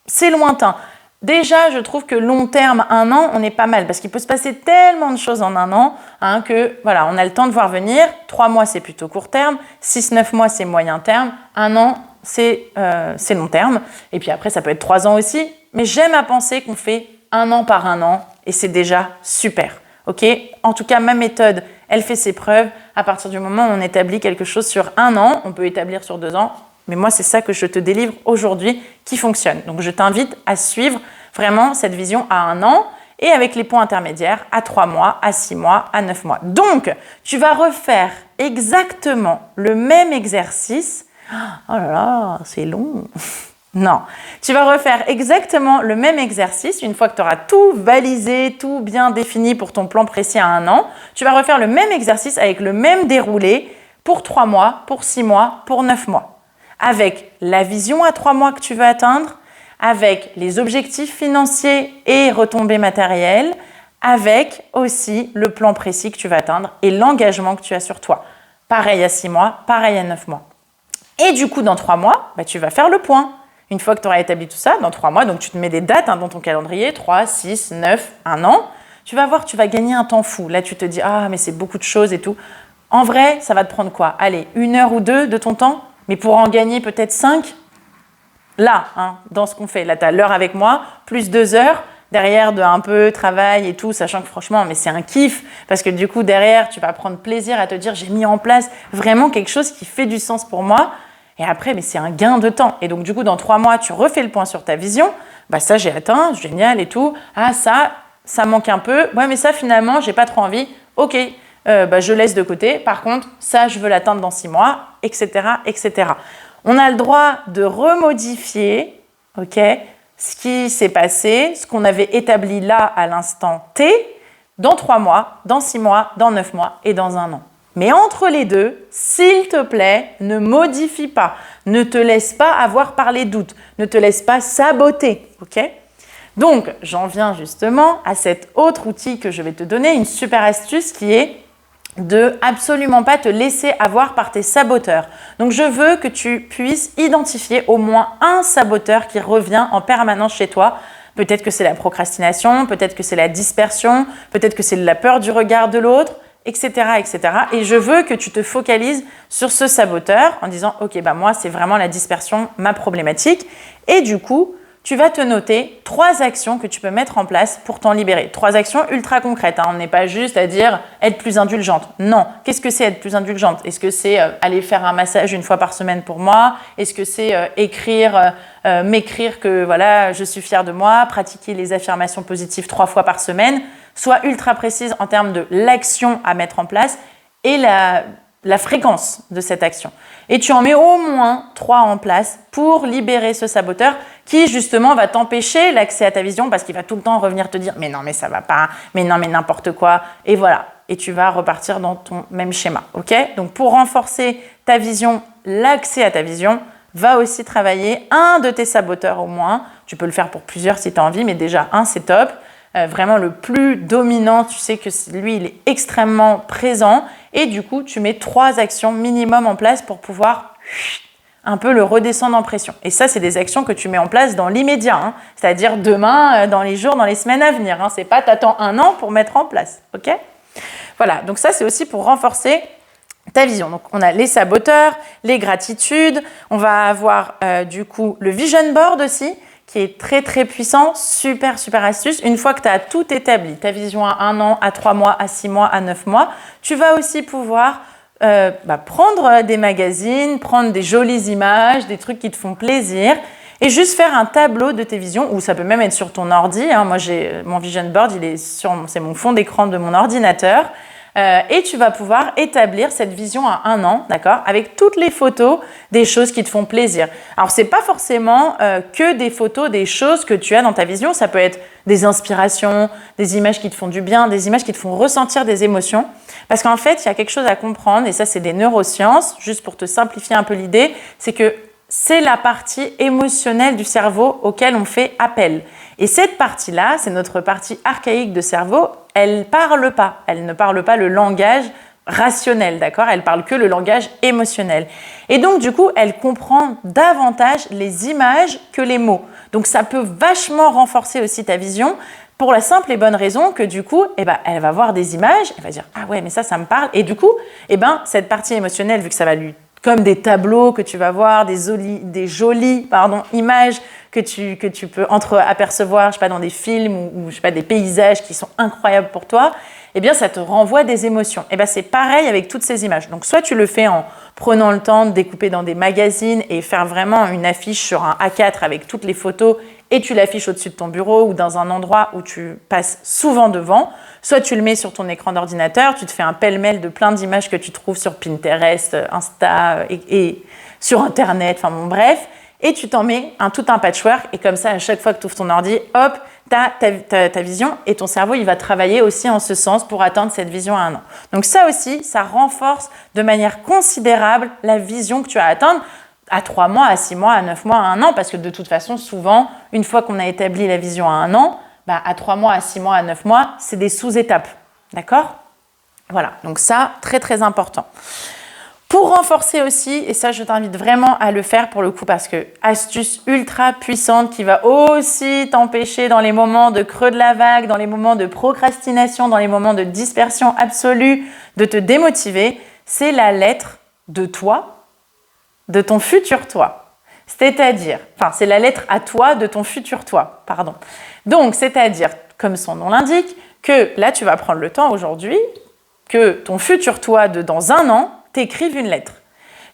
c'est lointain. Déjà, je trouve que long terme, 1 an, on est pas mal, parce qu'il peut se passer tellement de choses en 1 an, que voilà, on a le temps de voir venir. 3 mois, c'est plutôt court terme, 6-9 mois, c'est moyen terme, 1 an, c'est long terme, et puis après, ça peut être 3 ans aussi, mais j'aime à penser qu'on fait 1 an par 1 an, et c'est déjà super. Ok, en tout cas, ma méthode, elle fait ses preuves. À partir du moment où on établit quelque chose sur 1 an, on peut établir sur 2 ans. Mais moi, c'est ça que je te délivre aujourd'hui qui fonctionne. Donc, je t'invite à suivre vraiment cette vision à 1 an et avec les points intermédiaires à 3 mois, à 6 mois, à 9 mois. Donc, tu vas refaire exactement le même exercice. Oh là là, c'est long. Non, tu vas refaire exactement le même exercice une fois que tu auras tout balisé, tout bien défini pour ton plan précis à 1 an. Tu vas refaire le même exercice avec le même déroulé pour 3 mois, pour 6 mois, pour 9 mois. Avec la vision à 3 mois que tu veux atteindre, avec les objectifs financiers et retombées matérielles, avec aussi le plan précis que tu vas atteindre et l'engagement que tu as sur toi. Pareil à 6 mois, pareil à 9 mois. Et du coup, dans 3 mois, tu vas faire le point. Une fois que tu auras établi tout ça, dans 3 mois, donc tu te mets des dates dans ton calendrier, 3, 6, 9, 1 an, tu vas voir, tu vas gagner un temps fou. Là, tu te dis, ah, mais c'est beaucoup de choses et tout. En vrai, ça va te prendre quoi? Allez, 1 heure ou 2 de ton temps, mais pour en gagner peut-être 5. là, hein, dans ce qu'on fait. Là, tu as l'heure avec moi, plus 2 heures, derrière de un peu travail et tout, sachant que franchement, mais c'est un kiff, parce que du coup, derrière, tu vas prendre plaisir à te dire, j'ai mis en place vraiment quelque chose qui fait du sens pour moi. Et après, mais c'est un gain de temps. Et donc, du coup, dans 3 mois, tu refais le point sur ta vision. Bah, ça, j'ai atteint, génial et tout. Ah, ça manque un peu. Ouais, mais ça, finalement, j'ai pas trop envie. Ok, bah, je laisse de côté. Par contre, ça, je veux l'atteindre dans 6 mois, etc., etc. On a le droit de remodifier, ok, ce qui s'est passé, ce qu'on avait établi là à l'instant T, dans 3 mois, dans 6 mois, dans 9 mois et dans 1 an. Mais entre les deux, s'il te plaît, ne modifie pas. Ne te laisse pas avoir par les doutes. Ne te laisse pas saboter, ok? Donc, j'en viens justement à cet autre outil que je vais te donner, une super astuce qui est de absolument pas te laisser avoir par tes saboteurs. Donc, je veux que tu puisses identifier au moins un saboteur qui revient en permanence chez toi. Peut-être que c'est la procrastination, peut-être que c'est la dispersion, peut-être que c'est la peur du regard de l'autre, etc., etc. Et je veux que tu te focalises sur ce saboteur en disant « Ok, bah moi, c'est vraiment la dispersion, ma problématique. » Et du coup, tu vas te noter 3 actions que tu peux mettre en place pour t'en libérer. 3 actions ultra concrètes. Hein. On n'est pas juste à dire être plus indulgente. Non. Qu'est-ce que c'est être plus indulgente? Est-ce que c'est aller faire un massage 1 fois par semaine pour moi? Est-ce que c'est m'écrire que voilà, je suis fière de moi, pratiquer les affirmations positives 3 fois par semaine? Sois ultra précise en termes de l'action à mettre en place et la fréquence de cette action. Et tu en mets au moins 3 en place pour libérer ce saboteur qui justement va t'empêcher l'accès à ta vision parce qu'il va tout le temps revenir te dire « mais non, mais ça va pas, mais non, mais n'importe quoi ». Et voilà, et tu vas repartir dans ton même schéma, ok? Donc pour renforcer ta vision, l'accès à ta vision, va aussi travailler un de tes saboteurs au moins. Tu peux le faire pour plusieurs si tu as envie, mais déjà un, c'est top. Vraiment le plus dominant, tu sais que lui, il est extrêmement présent. Et du coup, tu mets 3 actions minimum en place pour pouvoir un peu le redescendre en pression. Et ça, c'est des actions que tu mets en place dans l'immédiat, hein. C'est-à-dire demain, dans les jours, dans les semaines à venir. Hein. C'est pas t'attends 1 an pour mettre en place, ok? Voilà, donc ça, c'est aussi pour renforcer ta vision. Donc, on a les saboteurs, les gratitudes. On va avoir du coup le vision board aussi, qui est très très puissant, super astuce. Une fois que tu as tout établi, ta vision à 1 an, à 3 mois, à 6 mois, à 9 mois, tu vas aussi pouvoir prendre des magazines, prendre des jolies images, des trucs qui te font plaisir et juste faire un tableau de tes visions, ou ça peut même être sur ton ordi. Hein. Moi, j'ai mon vision board, c'est mon fond d'écran de mon ordinateur. Et tu vas pouvoir établir cette vision à 1 an, d'accord, avec toutes les photos des choses qui te font plaisir. Alors, c'est pas forcément que des photos des choses que tu as dans ta vision. Ça peut être des inspirations, des images qui te font du bien, des images qui te font ressentir des émotions. Parce qu'en fait, il y a quelque chose à comprendre, et ça, c'est des neurosciences, juste pour te simplifier un peu l'idée, c'est que c'est la partie émotionnelle du cerveau auquel on fait appel. Et cette partie-là, c'est notre partie archaïque de cerveau, elle ne parle pas le langage rationnel, d'accord? Elle parle que le langage émotionnel. Et donc, du coup, elle comprend davantage les images que les mots. Donc, ça peut vachement renforcer aussi ta vision pour la simple et bonne raison que du coup, elle va voir des images, elle va dire « Ah ouais, mais ça me parle ». Et du coup, cette partie émotionnelle, vu que ça va lui comme des tableaux que tu vas voir, des jolies images que tu peux apercevoir, je sais pas, dans des films ou je sais pas, des paysages qui sont incroyables pour toi, eh bien, ça te renvoie des émotions. Et c'est pareil avec toutes ces images. Donc, soit tu le fais en prenant le temps de découper dans des magazines et faire vraiment une affiche sur un A4 avec toutes les photos et tu l'affiches au-dessus de ton bureau ou dans un endroit où tu passes souvent devant. Soit tu le mets sur ton écran d'ordinateur, tu te fais un pêle-mêle de plein d'images que tu trouves sur Pinterest, Insta et sur Internet, enfin bon, bref. Et tu t'en mets tout un patchwork et comme ça, à chaque fois que tu ouvres ton ordi, hop, tu as ta vision et ton cerveau, il va travailler aussi en ce sens pour atteindre cette vision à 1 an. Donc ça aussi, ça renforce de manière considérable la vision que tu as à atteindre à 3 mois, à 6 mois, à 9 mois, à 1 an, parce que de toute façon, souvent, une fois qu'on a établi la vision à 1 an, à 3 mois, à 6 mois, à 9 mois, c'est des sous-étapes. D'accord? Voilà, donc ça, très très important. Pour renforcer aussi, et ça je t'invite vraiment à le faire pour le coup parce que astuce ultra puissante qui va aussi t'empêcher dans les moments de creux de la vague, dans les moments de procrastination, dans les moments de dispersion absolue, de te démotiver, c'est la lettre de toi, de ton futur toi. C'est-à-dire, enfin, c'est la lettre à toi de ton futur toi, pardon. Donc, c'est-à-dire, comme son nom l'indique, que là, tu vas prendre le temps aujourd'hui que ton futur toi de dans un an t'écrive une lettre.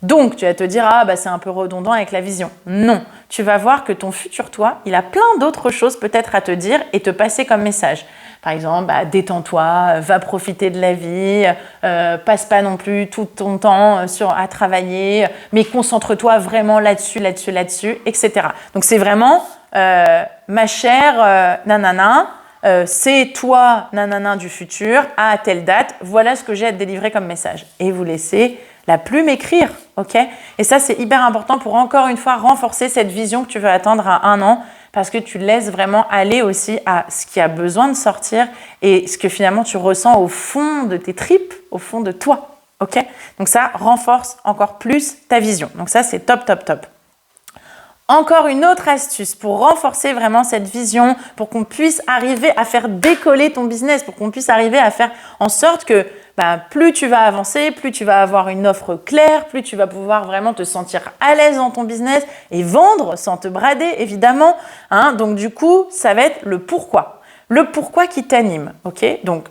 Donc, tu vas te dire, ah, bah, c'est un peu redondant avec la vision. Non, tu vas voir que ton futur toi, il a plein d'autres choses peut-être à te dire et te passer comme message. Par exemple, bah, détends-toi, va profiter de la vie, passe pas non plus tout ton temps à travailler, mais concentre-toi vraiment là-dessus, etc. Donc, c'est vraiment, ma chère nanana, c'est toi, nanana du futur, à telle date, voilà ce que j'ai à te délivrer comme message. Et vous laissez la plume écrire, ok? Et ça, c'est hyper important pour encore une fois renforcer cette vision que tu veux atteindre à 1 an, parce que tu laisses vraiment aller aussi à ce qui a besoin de sortir et ce que finalement tu ressens au fond de tes tripes, au fond de toi, ok? Donc ça renforce encore plus ta vision. Donc ça, c'est top, top, top. Encore une autre astuce pour renforcer vraiment cette vision, pour qu'on puisse arriver à faire décoller ton business, pour qu'on puisse arriver à faire en sorte que plus tu vas avancer, plus tu vas avoir une offre claire, plus tu vas pouvoir vraiment te sentir à l'aise dans ton business et vendre sans te brader, évidemment. Donc du coup, ça va être le pourquoi. Le pourquoi qui t'anime, ok? Donc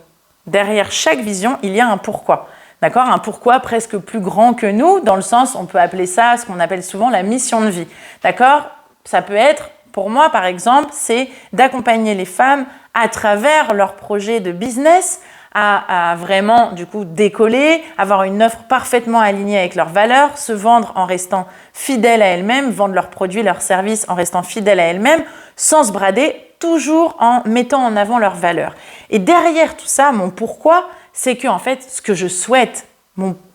derrière chaque vision, il y a un pourquoi. D'accord? Un pourquoi presque plus grand que nous, dans le sens, on peut appeler ça ce qu'on appelle souvent la mission de vie. D'accord? Ça peut être, pour moi par exemple, c'est d'accompagner les femmes à travers leurs projets de business, à vraiment du coup décoller, avoir une offre parfaitement alignée avec leurs valeurs, se vendre en restant fidèles à elles-mêmes, vendre leurs produits, leurs services en restant fidèles à elles-mêmes, sans se brader, toujours en mettant en avant leurs valeurs. Et derrière tout ça, mon pourquoi, c'est que en fait, ce que je souhaite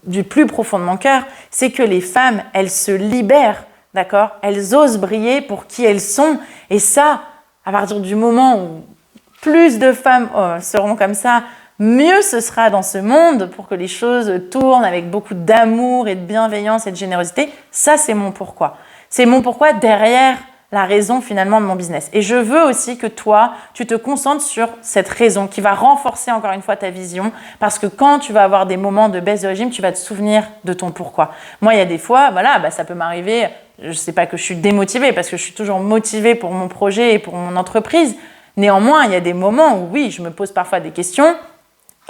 du plus profond de mon cœur, c'est que les femmes, elles se libèrent, d'accord? Elles osent briller pour qui elles sont. Et ça, à partir du moment où plus de femmes seront comme ça, mieux ce sera dans ce monde pour que les choses tournent avec beaucoup d'amour et de bienveillance et de générosité. Ça, c'est mon pourquoi. C'est mon pourquoi derrière la raison finalement de mon business. Et je veux aussi que toi, tu te concentres sur cette raison qui va renforcer encore une fois ta vision, parce que quand tu vas avoir des moments de baisse de régime, tu vas te souvenir de ton pourquoi. Moi, il y a des fois, ça peut m'arriver, je ne sais pas que je suis démotivée, parce que je suis toujours motivée pour mon projet et pour mon entreprise. Néanmoins, il y a des moments où oui, je me pose parfois des questions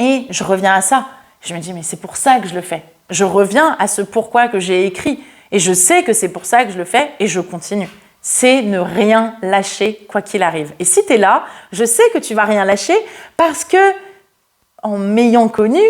et je reviens à ça. Je me dis, mais c'est pour ça que je le fais. Je reviens à ce pourquoi que j'ai écrit et je sais que c'est pour ça que je le fais et je continue. C'est ne rien lâcher quoi qu'il arrive. Et si tu es là, je sais que tu vas rien lâcher parce que, en m'ayant connu,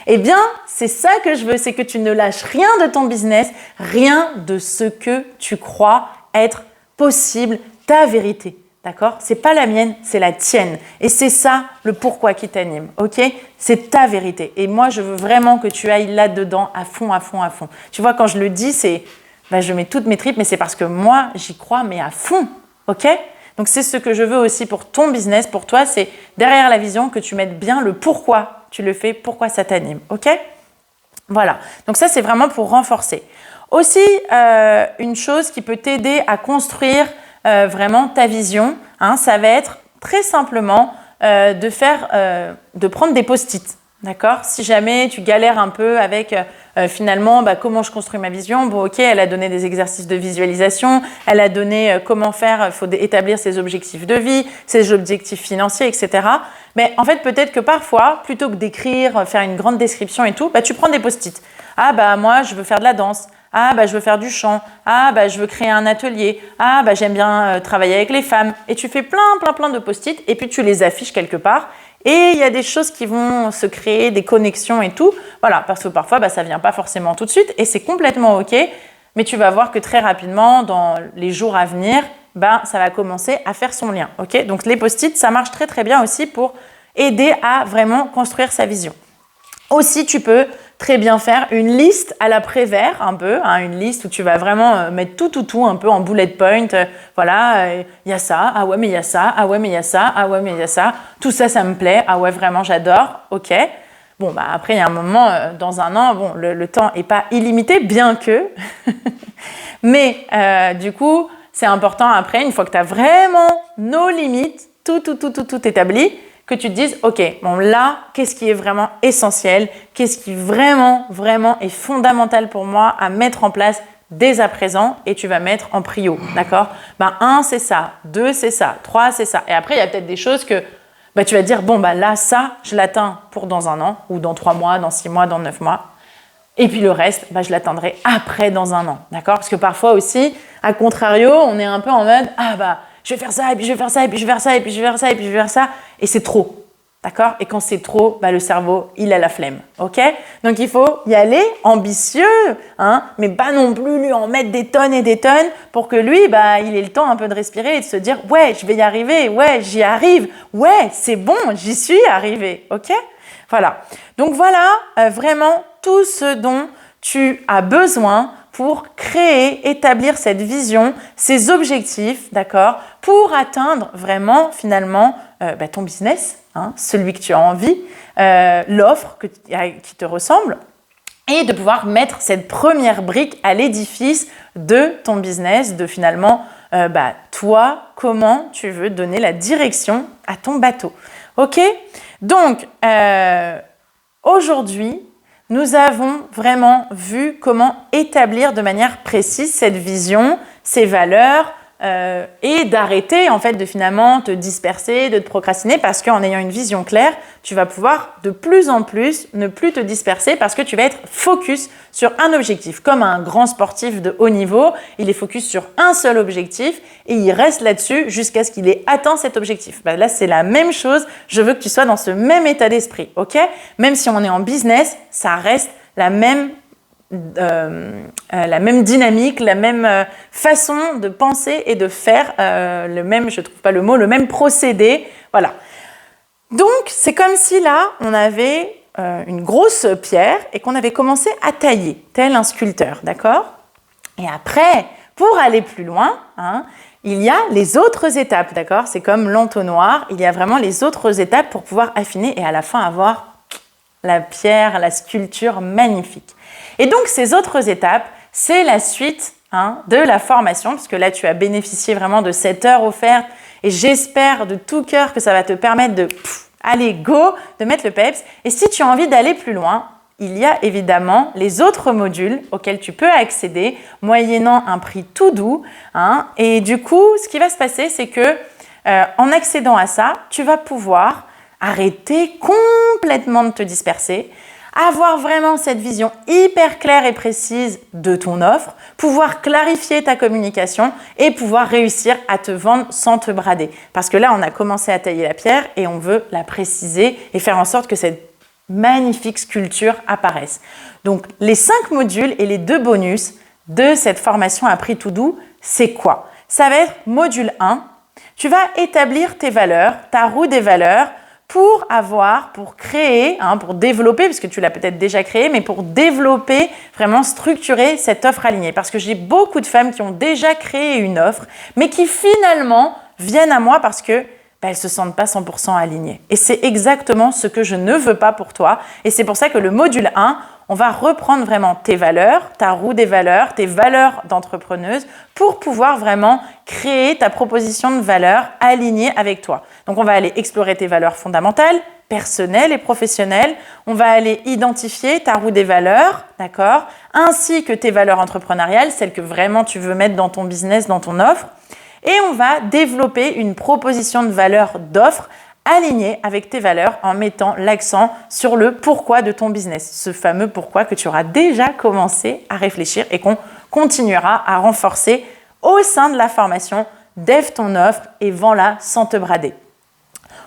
eh bien, c'est ça que je veux, c'est que tu ne lâches rien de ton business, rien de ce que tu crois être possible, ta vérité. D'accord? C'est pas la mienne, c'est la tienne. Et c'est ça le pourquoi qui t'anime, ok? C'est ta vérité. Et moi, je veux vraiment que tu ailles là-dedans à fond, à fond, à fond. Tu vois, quand je le dis, c'est... je mets toutes mes tripes, mais c'est parce que moi, j'y crois, mais à fond, ok? Donc, c'est ce que je veux aussi pour ton business, pour toi, c'est derrière la vision que tu mettes bien le pourquoi tu le fais, pourquoi ça t'anime, ok? Voilà, donc ça, c'est vraiment pour renforcer. Aussi, une chose qui peut t'aider à construire vraiment ta vision, ça va être très simplement de prendre des post-it. D'accord? Si jamais tu galères un peu avec finalement comment je construis ma vision, bon ok, elle a donné des exercices de visualisation, elle a donné comment faire, il faut établir ses objectifs de vie, ses objectifs financiers, etc. Mais en fait, peut-être que parfois, plutôt que d'écrire, faire une grande description et tout, tu prends des post-it. Ah moi, je veux faire de la danse. Ah je veux faire du chant. Ah je veux créer un atelier. Ah j'aime bien travailler avec les femmes. Et tu fais plein de post-it et puis tu les affiches quelque part. Et il y a des choses qui vont se créer, des connexions et tout. Voilà, parce que parfois, ça ne vient pas forcément tout de suite et c'est complètement OK. Mais tu vas voir que très rapidement, dans les jours à venir, ça va commencer à faire son lien. OK? Donc, les post-it, ça marche très, très bien aussi pour aider à vraiment construire sa vision. Aussi, tu peux très bien faire une liste à la Prévert un peu, une liste où tu vas vraiment mettre tout un peu en bullet point. Voilà, il y a ça, ah ouais mais il y a ça, ah ouais mais il y a ça, ah ouais mais il y a ça. Tout ça, ça me plaît, ah ouais vraiment j'adore, ok. Bon après il y a un moment, dans un an, le temps n'est pas illimité, bien que. Mais du coup, c'est important après, une fois que tu as vraiment nos limites, tout établi, que tu te dises, ok, là, qu'est-ce qui est vraiment essentiel? Qu'est-ce qui vraiment est fondamental pour moi à mettre en place dès à présent et tu vas mettre en prio, d'accord? 1, c'est ça, 2, c'est ça, 3, c'est ça. Et après, il y a peut-être des choses que tu vas te dire, bon, là, ça, je l'atteins pour dans 1 an, ou dans 3 mois, dans 6 mois, dans 9 mois. Et puis le reste, je l'atteindrai après dans 1 an, d'accord? Parce que parfois aussi, à contrario, on est un peu en mode, je vais faire ça, et puis je vais faire ça, et puis je vais faire ça, et puis je vais faire ça, et puis je vais faire ça, et c'est trop. D'accord? Et quand c'est trop, le cerveau, il a la flemme. Ok? Donc, il faut y aller ambitieux, mais pas non plus lui en mettre des tonnes et des tonnes pour que lui, il ait le temps un peu de respirer et de se dire « Ouais, je vais y arriver. Ouais, j'y arrive. Ouais, c'est bon, j'y suis arrivé. » Ok? Voilà. Donc, voilà vraiment tout ce dont tu as besoin pour créer, établir cette vision, ces objectifs, d'accord? Pour atteindre vraiment, finalement, ton business, celui que tu as envie, l'offre qui te ressemble, et de pouvoir mettre cette première brique à l'édifice de ton business, de finalement, toi, comment tu veux donner la direction à ton bateau. Ok? Donc, aujourd'hui, nous avons vraiment vu comment établir de manière précise cette vision, ces valeurs, et d'arrêter en fait de finalement te disperser, de te procrastiner, parce qu'en ayant une vision claire, tu vas pouvoir de plus en plus ne plus te disperser parce que tu vas être focus sur un objectif. Comme un grand sportif de haut niveau, il est focus sur un seul objectif et il reste là-dessus jusqu'à ce qu'il ait atteint cet objectif. Là, c'est la même chose. Je veux que tu sois dans ce même état d'esprit, ok? Même si on est en business, ça reste la même dynamique, la même façon de penser et de faire, le même procédé. Voilà. Donc, c'est comme si là, on avait une grosse pierre et qu'on avait commencé à tailler, tel un sculpteur, d'accord? Et après, pour aller plus loin, il y a les autres étapes, d'accord? C'est comme l'entonnoir, il y a vraiment les autres étapes pour pouvoir affiner et à la fin avoir la pierre, la sculpture magnifique. Et donc, ces autres étapes, c'est la suite de la formation, parce que là, tu as bénéficié vraiment de cette heure offerte et j'espère de tout cœur que ça va te permettre de aller go, de mettre le peps. Et si tu as envie d'aller plus loin, il y a évidemment les autres modules auxquels tu peux accéder, moyennant un prix tout doux. Et du coup, ce qui va se passer, c'est que en accédant à ça, tu vas pouvoir arrêter complètement de te disperser, avoir vraiment cette vision hyper claire et précise de ton offre, pouvoir clarifier ta communication et pouvoir réussir à te vendre sans te brader. Parce que là, on a commencé à tailler la pierre et on veut la préciser et faire en sorte que cette magnifique sculpture apparaisse. Donc, les 5 modules et les 2 bonus de cette formation à prix tout doux, c'est quoi? Ça va être module 1. Tu vas établir tes valeurs, ta roue des valeurs, pour créer, pour développer, parce que tu l'as peut-être déjà créé, mais pour développer, vraiment structurer cette offre alignée. Parce que j'ai beaucoup de femmes qui ont déjà créé une offre, mais qui finalement viennent à moi parce que elles ne se sentent pas 100% alignées. Et c'est exactement ce que je ne veux pas pour toi. Et c'est pour ça que le module 1, on va reprendre vraiment tes valeurs, ta roue des valeurs, tes valeurs d'entrepreneuse pour pouvoir vraiment créer ta proposition de valeur alignée avec toi. Donc, on va aller explorer tes valeurs fondamentales, personnelles et professionnelles. On va aller identifier ta roue des valeurs, d'accord, ainsi que tes valeurs entrepreneuriales, celles que vraiment tu veux mettre dans ton business, dans ton offre. Et on va développer une proposition de valeur d'offre alignée avec tes valeurs en mettant l'accent sur le pourquoi de ton business. Ce fameux pourquoi que tu auras déjà commencé à réfléchir et qu'on continuera à renforcer au sein de la formation Dev ton offre et vends-la sans te brader.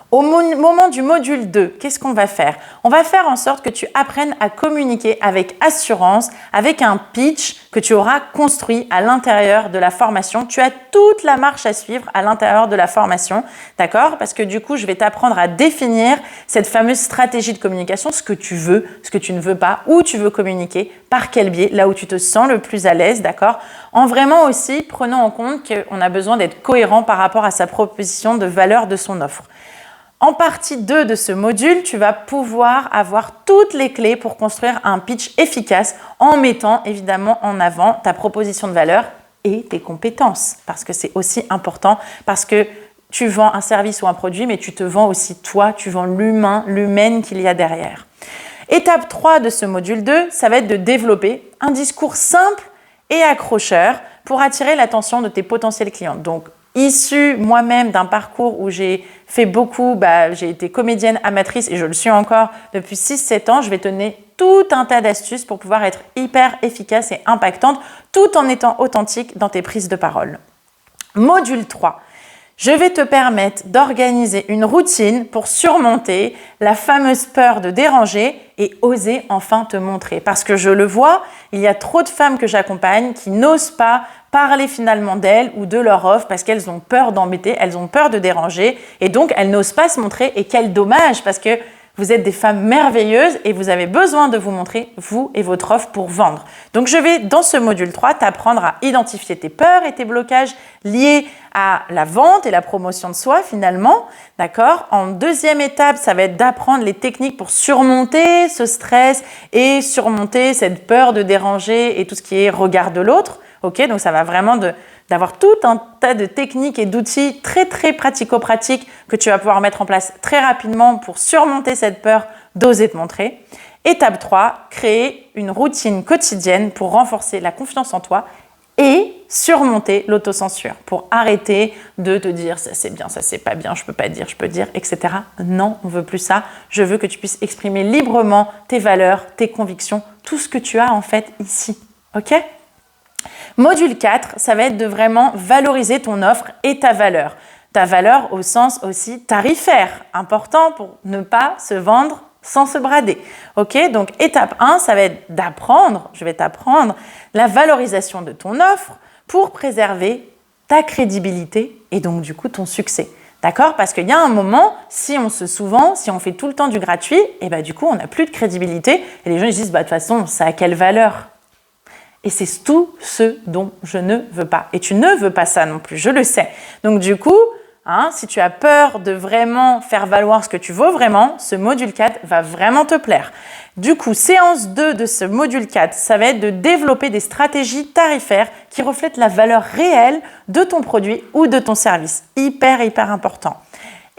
Au moment du module 2, qu'est-ce qu'on va faire? On va faire en sorte que tu apprennes à communiquer avec assurance, avec un pitch que tu auras construit à l'intérieur de la formation. Tu as toute la marche à suivre à l'intérieur de la formation, d'accord? Parce que du coup, je vais t'apprendre à définir cette fameuse stratégie de communication, ce que tu veux, ce que tu ne veux pas, où tu veux communiquer, par quel biais, là où tu te sens le plus à l'aise, d'accord? En vraiment aussi prenant en compte qu'on a besoin d'être cohérent par rapport à sa proposition de valeur de son offre. En partie 2 de ce module, tu vas pouvoir avoir toutes les clés pour construire un pitch efficace en mettant évidemment en avant ta proposition de valeur et tes compétences. Parce que c'est aussi important, parce que tu vends un service ou un produit, mais tu te vends aussi toi, tu vends l'humain, l'humaine qu'il y a derrière. Étape 3 de ce module 2, ça va être de développer un discours simple et accrocheur pour attirer l'attention de tes potentiels clients. Donc, issu moi-même d'un parcours où j'ai fait beaucoup, j'ai été comédienne amatrice et je le suis encore depuis 6-7 ans, je vais te donner tout un tas d'astuces pour pouvoir être hyper efficace et impactante tout en étant authentique dans tes prises de parole. Module 3. Je vais te permettre d'organiser une routine pour surmonter la fameuse peur de déranger et oser enfin te montrer. Parce que je le vois, il y a trop de femmes que j'accompagne qui n'osent pas parler finalement d'elles ou de leur offre parce qu'elles ont peur d'embêter, elles ont peur de déranger et donc elles n'osent pas se montrer. Et quel dommage parce que vous êtes des femmes merveilleuses et vous avez besoin de vous montrer, vous et votre offre, pour vendre. Donc, je vais, dans ce module 3, t'apprendre à identifier tes peurs et tes blocages liés à la vente et la promotion de soi, finalement. D'accord ? En deuxième étape, ça va être d'apprendre les techniques pour surmonter ce stress et surmonter cette peur de déranger et tout ce qui est regard de l'autre. Ok ? Donc, ça va vraiment d'avoir tout un tas de techniques et d'outils très, très pratico-pratiques que tu vas pouvoir mettre en place très rapidement pour surmonter cette peur d'oser te montrer. Étape 3, créer une routine quotidienne pour renforcer la confiance en toi et surmonter l'autocensure pour arrêter de te dire ça c'est bien, ça c'est pas bien, je peux pas dire, je peux dire, etc. Non, on veut plus ça. Je veux que tu puisses exprimer librement tes valeurs, tes convictions, tout ce que tu as en fait ici. Ok ? Module 4, ça va être de vraiment valoriser ton offre et ta valeur. Ta valeur au sens aussi tarifaire, important pour ne pas se vendre sans se brader. Ok, donc étape 1, ça va être je vais t'apprendre la valorisation de ton offre pour préserver ta crédibilité et donc du coup ton succès. D'accord ? Parce qu'il y a un moment, si on se sous-vend, si on fait tout le temps du gratuit, et du coup on n'a plus de crédibilité et les gens ils disent de toute façon ça a quelle valeur ? Et c'est tout ce dont je ne veux pas. Et tu ne veux pas ça non plus, je le sais. Donc du coup, si tu as peur de vraiment faire valoir ce que tu vaux vraiment, ce module 4 va vraiment te plaire. Du coup, séance 2 de ce module 4, ça va être de développer des stratégies tarifaires qui reflètent la valeur réelle de ton produit ou de ton service. Hyper, hyper important.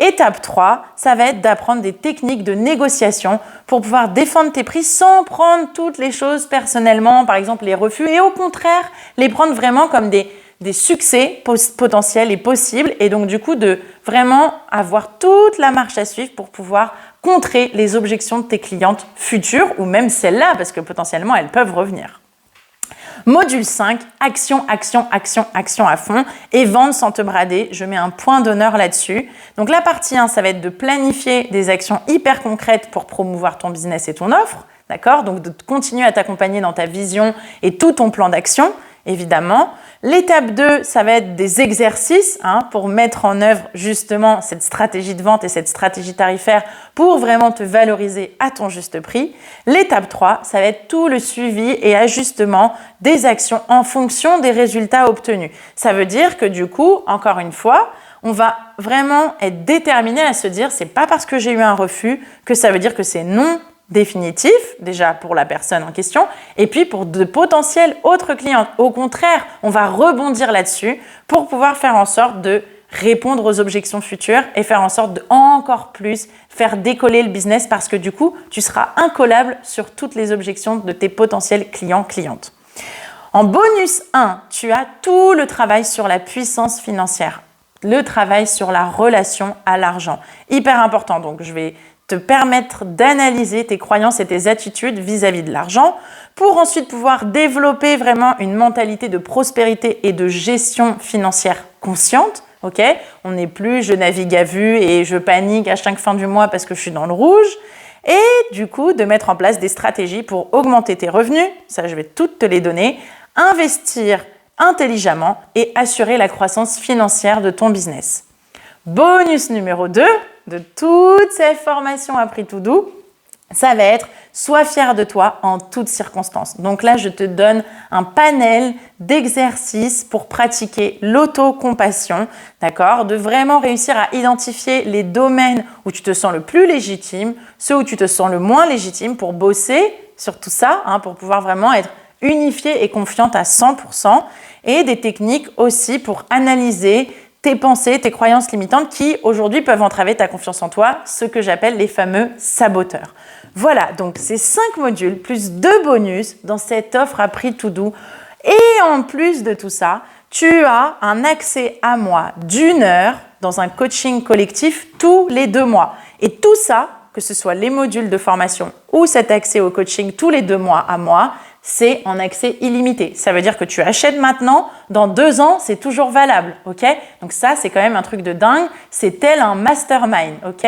Étape 3, ça va être d'apprendre des techniques de négociation pour pouvoir défendre tes prix sans prendre toutes les choses personnellement, par exemple les refus, et au contraire, les prendre vraiment comme des succès potentiels et possibles, et donc du coup de vraiment avoir toute la marche à suivre pour pouvoir contrer les objections de tes clientes futures, ou même celles-là, parce que potentiellement elles peuvent revenir. Module 5, action, action, action, action à fond et vendre sans te brader. Je mets un point d'honneur là-dessus. Donc la partie 1, ça va être de planifier des actions hyper concrètes pour promouvoir ton business et ton offre. D'accord ? Donc de continuer à t'accompagner dans ta vision et tout ton plan d'action, évidemment. L'étape 2, ça va être des exercices pour mettre en œuvre justement cette stratégie de vente et cette stratégie tarifaire pour vraiment te valoriser à ton juste prix. L'étape 3, ça va être tout le suivi et ajustement des actions en fonction des résultats obtenus. Ça veut dire que du coup, encore une fois, on va vraiment être déterminé à se dire c'est pas parce que j'ai eu un refus que ça veut dire que c'est non définitif, déjà pour la personne en question, et puis pour de potentiels autres clients. Au contraire, on va rebondir là-dessus pour pouvoir faire en sorte de répondre aux objections futures et faire en sorte de encore plus faire décoller le business parce que du coup, tu seras incollable sur toutes les objections de tes potentiels clients-clientes. En bonus 1, tu as tout le travail sur la puissance financière, le travail sur la relation à l'argent. Hyper important, donc je vais te permettre d'analyser tes croyances et tes attitudes vis-à-vis de l'argent pour ensuite pouvoir développer vraiment une mentalité de prospérité et de gestion financière consciente. Ok ? On n'est plus je navigue à vue et je panique à chaque fin du mois parce que je suis dans le rouge. Et du coup, de mettre en place des stratégies pour augmenter tes revenus, ça je vais toutes te les donner, investir intelligemment et assurer la croissance financière de ton business. Bonus numéro 2 de toutes ces formations à prix tout doux, ça va être « Sois fier de toi en toutes circonstances ». Donc là, je te donne un panel d'exercices pour pratiquer l'autocompassion, d'accord ? De vraiment réussir à identifier les domaines où tu te sens le plus légitime, ceux où tu te sens le moins légitime pour bosser sur tout ça, pour pouvoir vraiment être unifiée et confiante à 100%, et des techniques aussi pour analyser tes pensées, tes croyances limitantes qui aujourd'hui peuvent entraver ta confiance en toi, ce que j'appelle les fameux saboteurs. Voilà, donc c'est 5 modules plus 2 bonus dans cette offre à prix tout doux Et en plus de tout ça, tu as un accès à moi d'1 heure dans un coaching collectif tous les 2 mois. Et tout ça, que ce soit les modules de formation ou cet accès au coaching tous les 2 mois à moi, c'est en accès illimité. Ça veut dire que tu achètes maintenant, dans 2 ans, c'est toujours valable, ok? Donc ça, c'est quand même un truc de dingue. C'est tel un mastermind, ok?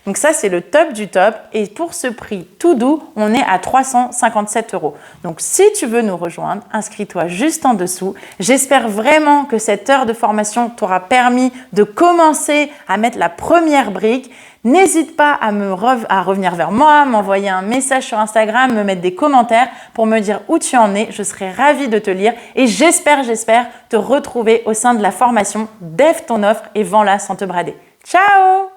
Donc ça, c'est le top du top. Et pour ce prix tout doux, on est à 357 €. Donc si tu veux nous rejoindre, inscris-toi juste en dessous. J'espère vraiment que cette heure de formation t'aura permis de commencer à mettre la première brique. N'hésite pas à revenir vers moi, m'envoyer un message sur Instagram, me mettre des commentaires pour me dire où tu en es. Je serai ravie de te lire et j'espère te retrouver au sein de la formation Déve ton offre et vends-la sans te brader. Ciao!